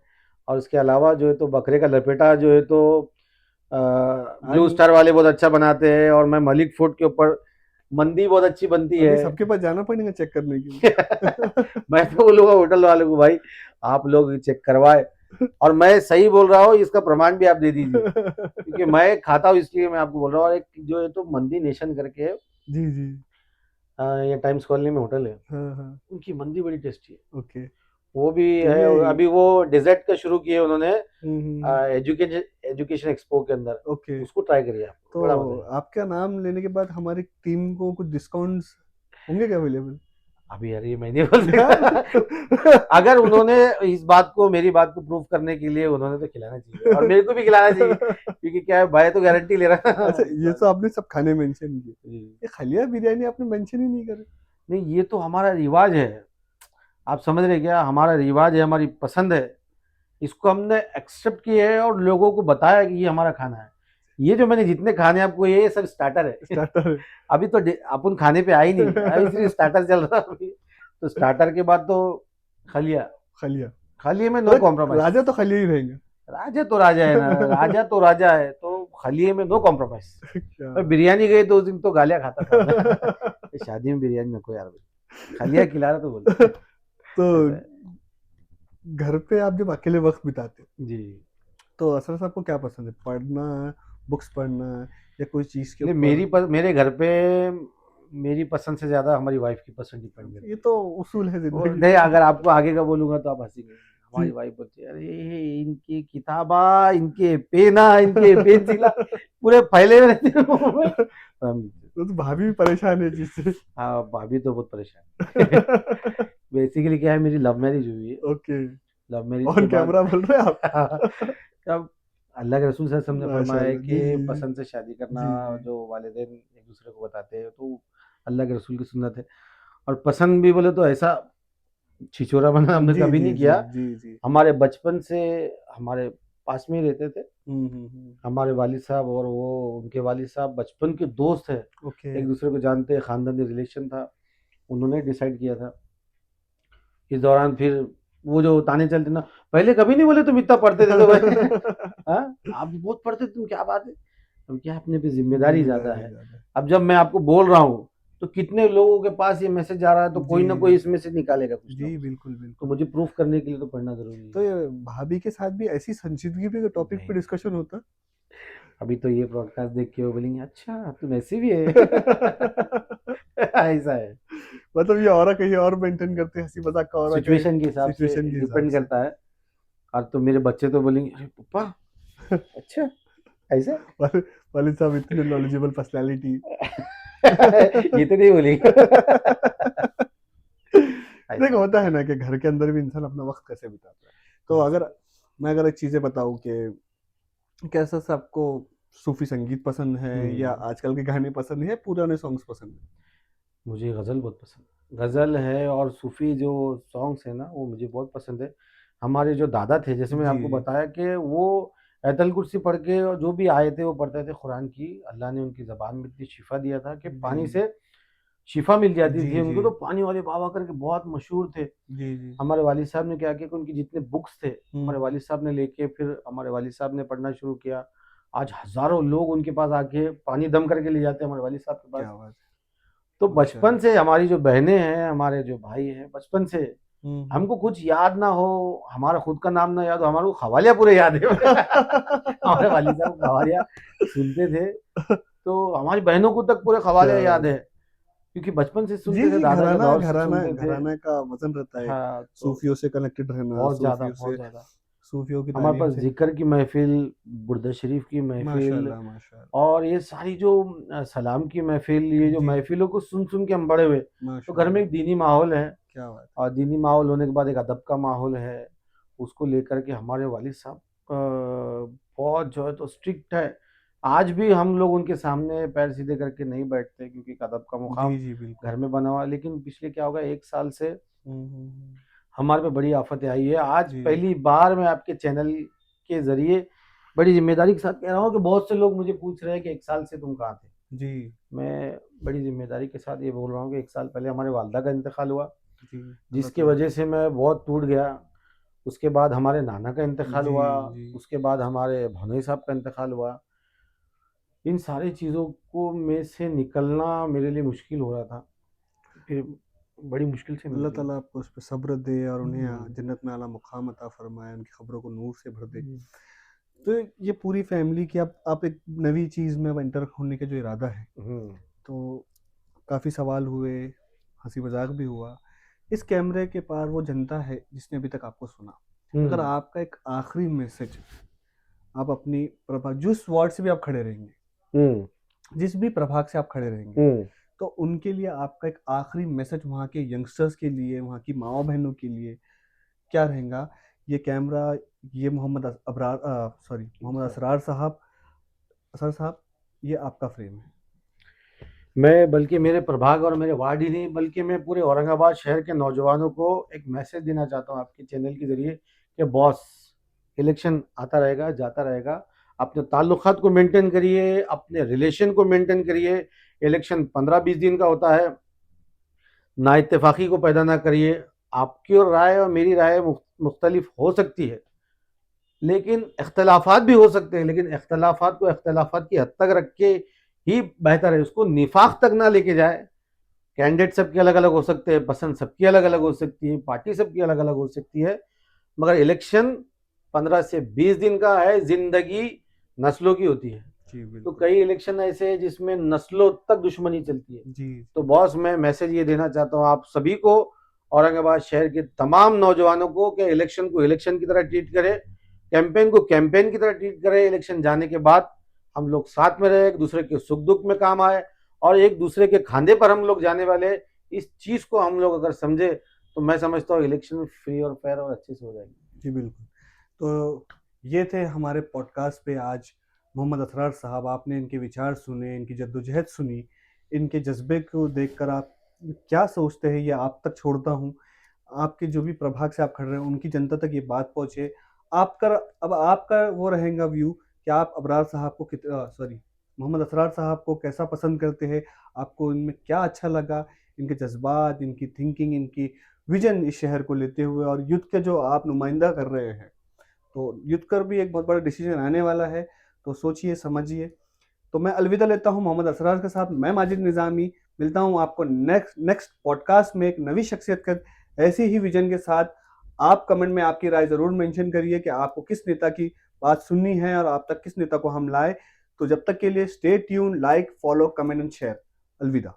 और उसके अलावा जो है तो बकरे का लपेटा जो है तो ब्लू आज स्टार वाले बहुत अच्छा बनाते हैं। और मैं मलिक फूड के ऊपर मंदी बहुत अच्छी बनती अभी है। सबके पास जाना पड़ेगा चेक करने के लिए। मैं तो बोलूँगा होटल वाले को भाई आप लोग चेक करवाए, और मैं सही बोल रहा हूँ इसका प्रमाण भी आप दे दीजिए, क्योंकि मैं खाता हूँ इसलिए मैं आपको बोल रहा हूँ। और एक जो है तो मंदी नेशन करके है, जी जी। ये टाइम्स कॉलोनी में होटल है, हाँ हाँ। उनकी मंदी बड़ी टेस्टी है। ओके। वो भी तो है। ये अभी वो डेजर्ट का शुरू किए उन्होंने हम्म। एजुकेशन एजुकेशन एक्सपो के अंदर, ओके। उसको ट्राई करिए आप, तो बड़ा मजा है। आपका नाम लेने के बाद हमारी टीम को कुछ डिस्काउंट्स होंगे क्या अवेलेबल? अभी यार ये मैं नहीं बोल यार। सकता। अगर उन्होंने इस बात को, मेरी बात को प्रूव करने के लिए उन्होंने तो खिलाना चाहिए, और मेरे को भी खिलाना चाहिए, क्योंकि क्या है भाई तो गारंटी ले रहा है अच्छा, इस ये बात तो आपने सब खाने मेंशन किए, की। ये खलिया बिरयानी आपने मेंशन ही नहीं करे। नहीं, ये तो हमारा रिवाज है, आप समझ रहे क्या, हमारा रिवाज है, हमारी पसंद है। इसको हमने एक्सेप्ट किया है और लोगों को बताया कि ये हमारा खाना है। ये जो मैंने जितने खाने आपको, ये सब स्टार्टर है। स्टार्टर है। अभी तो अपन खाने पे आई नहीं, अभी सिर्फ स्टार्टर चल रहा है अभी। तो स्टार्टर के बाद तो खलिया। खलिया। खलिए में नो मतलब कॉम्प्रोमाइज। राजा तो खलिया ही रहेंगे। राजा तो राजा है ना, राजा तो राजा है, तो खलिए में नो कॉम्प्रोमाइज। क्या मैं बिरयानी गई तो उस दिन तो गालियां खाता था मैं। शादी में बिरयानी नको यार भाई, खलिया खिला रहा तो बोलते तो ऐसा है। घर पे आप जब अकेले वक्त बिताते हो, जी। तो असल से आपको क्या पसंद है, पढ़ना, बुक्स पढ़ना, या कोई चीज के नहीं, ऊपर? मेरे घर पे मेरी पसंद से ज्यादा हमारी वाइफ की पसंद डिपेंड ये करती तो उसूल है है। वो जिंदगी नहीं, का। अगर आपको आगे का बोलूंगा तो आप हंसेंगे। हमारी जी। वाइफ बोलती है अरे इनकी किताबा, इनके पेना, इनके पेंसिला पूरे फैले हुए रहते हैं रूम में। तो भाभी भी परेशान है जिससे। हाँ, भाभी तो बहुत परेशान है। बेसिकली क्या है, मेरी लव मैरिज हुई है। ओके। लव मैरिज के ऑन बाद कैमरा बोल रहे हैं आप? तब अल्लाह के रसूल सल्लल्लाहु अलैहि वसल्लम ने फरमाया है माशाल्लाह। कि जी जी जी। पसंद से शादी करना, जी जी। जो वालिदैन एक दूसरे को बताते हैं, तो अल्लाह के रसूल की सुन्नत है। और पसंद भी बोले तो ऐसा छिछोरा बना हमने जी कभी जी नहीं जी किया। जी जी। हमारे बचपन से हमारे पास में ही रहते थे। हम्म। हमारे वालिद साहब और वो उनके वालिद साहब बचपन के दोस्त हैं, ओके। एक दूसरे को जानते हैं, ख़ानदानी रिलेशन था। उन्होंने डिसाइड किया था। इस दौरान फिर वो जो ताने चलते ना, पहले कभी नहीं बोले तुम इतना पढ़ते थे तो भाई हाँ, आप बहुत पढ़ते थे, तुम क्या बात है। अब क्या, अपने पे जिम्मेदारी ज़्यादा जिम्मेदारी है। ज्यादा। अब जब मैं आपको बोल रहा हूँ तो कितने लोगों के पास ये मैसेज जा रहा है, तो जी कोई ना कोई इसमें से निकालेगा कुछ ना जी, कुछ। बिल्कुल तो बिल्कुल। मुझे प्रूफ करने के लिए तो पढ़ना ज़रूरी तो है। ये भाभी के साथ भी ऐसी संजीदगी पे टॉपिक पे नहीं, डिस्कशन होता? अभी तो ये ब्रॉडकास्ट देख के वो बोलेंगे अच्छा तुम ऐसे भी है। ऐसा है। मतलब ये और कहीं और मेंटेन करते हैं, हंसी मजाक का और कहीं सिचुएशन के हिसाब से सिचुएशन के हिसाब डिपेंड से। करता है। और तो मेरे बच्चे तो बोलेंगे अरे पापा अच्छा ऐसे। वालिद साहब इतने नॉलेजेबल पर्सनालिटी। ये तो नहीं बोलेंगे। देख, ऐसा है। होता है ना कि घर के अंदर भी इंसान अपना वक्त कैसे बिताता है। तो अगर एक चीजें बताऊं कि कैसा सा आपको सूफी संगीत पसंद है, या आजकल के गाने पसंद है, पुराने सॉन्ग्स पसंद है? मुझे गज़ल बहुत पसंद है। गज़ल है और सूफ़ी जो सॉन्ग्स हैं ना वो मुझे बहुत पसंद है। हमारे जो दादा थे, जैसे मैंने आपको जी बताया कि वो आयतल कुर्सी पढ़ के, और जो भी आए थे वो पढ़ते थे कुरान की। अल्लाह ने उनकी ज़बान में इतनी शिफा दिया था कि जी पानी से शिफा मिल जाती जी थी जी उनको, तो पानी वाले बाबा करके बहुत मशहूर थे। जी जी। हमारे वालिद साहब ने क्या किया कि उनके जितने बुक्स थे, हमारे हम्म। वालिद साहब ने लेके, फिर हमारे वालिद साहब ने पढ़ना शुरू किया। आज हज़ारों लोग उनके पास आके पानी दम करके ले जाते हैं हमारे वालिद साहब के पास। क्या बात तो है। अच्छा। बचपन से हमारी जो बहनें हैं, हमारे जो भाई हैं, बचपन से हम्म। हमको कुछ याद ना हो, हमारा खुद का नाम ना याद हो, हमारे को खवालिया पूरे याद है। हमारे वालिद साहब खवालिया सुनते थे, तो हमारी बहनों को तक पूरे क्या खवालिया याद बात है, है। क्योंकि बचपन से जी सुनते थे, जी, दादा के घराना दौर से घराना सुनते थे। घराना का वजन रहता है। हाँ, तो सूफियों से कनेक्टेड रहना, बहुत ज़्यादा, सूफियों बहुत से, ज़्यादा। सूफियों की हमारे तालीम पास से। ज़िक्र की महफ़िल, बुर्द शरीफ की महफ़िल, माशाल्लाह माशाल्लाह। और ये सारी जो सलाम की महफ़िल, ये जो जी महफ़िलों को सुन-सुन के हम बड़े हुए। तो घर में माशाल्लाह। एक दीनी माहौल है, क्या बात और दीनी माहौल होने के बाद एक अदब का माहौल है। उसको लेकर के हमारे वालिद साहब बहुत जो है तो स्ट्रिक्ट है। आज भी हम लोग उनके सामने पैर सीधे करके नहीं बैठते, क्योंकि एक अदब का है। जी मुकाम जी बिल्कुल। घर में बना हुआ है। लेकिन पिछले क्या होगा, 1 साल से हम्म। हमारे पे बड़ी आफ़तें आई है। आज जी पहली बार मैं आपके चैनल के ज़रिए बड़ी ज़िम्मेदारी के साथ कह रहा हूँ कि बहुत से लोग मुझे पूछ रहे हैं कि 1 साल से तुम कहाँ थे? जी मैं बड़ी ज़िम्मेदारी के साथ ये बोल रहा हूँ कि 1 साल पहले हमारे वालिदा का इंतकाल हुआ, जी। अल्लाह जिसकी ताला वजह से मैं बहुत टूट गया। उसके बाद हमारे नाना का इंतकाल जी हुआ, जी उसके बाद हमारे भनोई साहब का इंतकाल हुआ। इन सारी चीज़ों को में से निकलना मेरे लिए मुश्किल हो रहा था। फिर बड़ी मुश्किल से अल्लाह निकले। ताला आपको उस पे सब्र दे और हुँ, उन्हें जन्नत में आला मुकाम अता फरमाए, उनकी खबरों को नूर से भर दे। हुँ, तो ये पूरी फैमिली की आप एक नई चीज़ में अब एंटर होने का जो इरादा है, हुँ, तो काफ़ी सवाल हुए, हँसी मज़ाक भी हुआ। इस कैमरे के पार वो जनता है जिसने अभी तक आपको सुना। अगर हुँ, आपका एक आखिरी मैसेज आप अपनी प्रभा जिस वार्ड से भी आप खड़े रहेंगे, हुँ, जिस भी प्रभाग से आप खड़े रहेंगे, हुँ। तो उनके लिए आपका एक आखिरी मैसेज वहाँ के यंगस्टर्स के लिए, वहाँ की माँओं-बहनों के लिए क्या रहेगा? ये कैमरा, ये मोहम्मद अच्छा। असरार साहब, असर साहब, ये आपका फ्रेम है। मैं बल्कि मेरे प्रभाग और मेरे वार्ड ही नहीं, बल्कि मैं पूरे औरंगाबाद शहर के नौजवानों को एक मैसेज देना चाहता हूँ आपके चैनल के ज़रिए कि बॉस, इलेक्शन आता रहेगा, जाता रहेगा। अपने ताल्लुकात को मेंटेन करिए, अपने रिलेशन को मेंटेन करिए। इलेक्शन 15-20 दिन का होता है। नाइत्तेफ़ाक़ी को पैदा ना करिए। आपकी और राय और मेरी राय मुख्तलिफ हो सकती है, लेकिन इख्तलाफ़ात भी हो सकते हैं, लेकिन इख्तलाफ़ात को इख्तलाफ़ात की हद तक रख के ही बेहतर है। उसको निफ़ाक़ तक ना लेके जाए। कैंडिडेट सबके अलग-अलग हो सकते हैं, पसंद सबकी अलग-अलग हो सकती है, पार्टी सबकी अलग-अलग हो सकती है, मगर इलेक्शन 15 से 20 दिन का है, ज़िंदगी नस्लों की होती है। जी, तो बिल्कुल। कई इलेक्शन ऐसे हैं जिसमें नस्लों तक दुश्मनी चलती है। जी, तो जी। बॉस, मैं मैसेज ये देना चाहता हूँ आप सभी को, औरंगाबाद शहर के तमाम नौजवानों को, कि इलेक्शन को इलेक्शन की तरह ट्रीट करें, कैंपेन को कैंपेन की तरह ट्रीट करें। इलेक्शन जाने के बाद हम लोग साथ में रहे, एक दूसरे के सुख दुख में काम आए, और एक दूसरे के खांधे पर हम लोग जाने वाले, इस चीज़ को हम लोग अगर समझे, तो मैं समझता हूँ इलेक्शन फ्री और फेयर और अच्छे से हो जाएगी। जी, बिल्कुल। तो ये थे हमारे पॉडकास्ट पे आज मोहम्मद असरार साहब। आपने इनके विचार सुने, इनकी जद्दोजहद सुनी, इनके जज़्बे को देखकर आप क्या सोचते हैं ये आप तक छोड़ता हूँ। आपके जो भी प्रभाग से आप खड़े हैं, उनकी जनता तक ये बात पहुँचे। आपका अब आपका वो रहेगा व्यू कि आप अबरार साहब को मोहम्मद असरार साहब को कैसा पसंद करते हैं, आपको इनमें क्या अच्छा लगा, इनके जज़्बात, इनकी थिंकिंग, इनकी विज़न इस शहर को लेते हुए और यूथ के जो आप नुमाइंदा कर रहे हैं। तो यूथ कर भी एक बहुत बड़ा डिसीजन आने वाला है, तो सोचिए, समझिए। तो मैं अलविदा लेता हूँ मोहम्मद असरार के साथ। मैं माजिद निज़ामी, मिलता हूँ आपको नेक्स्ट नेक्स्ट पॉडकास्ट में एक नई शख्सियत के ऐसे ही विजन के साथ। आप कमेंट में आपकी राय ज़रूर मेंशन करिए कि आपको किस नेता की बात सुननी है और आप तक किस नेता को हम लाएँ। तो जब तक के लिए stay tuned, like, follow, comment and share. अलविदा।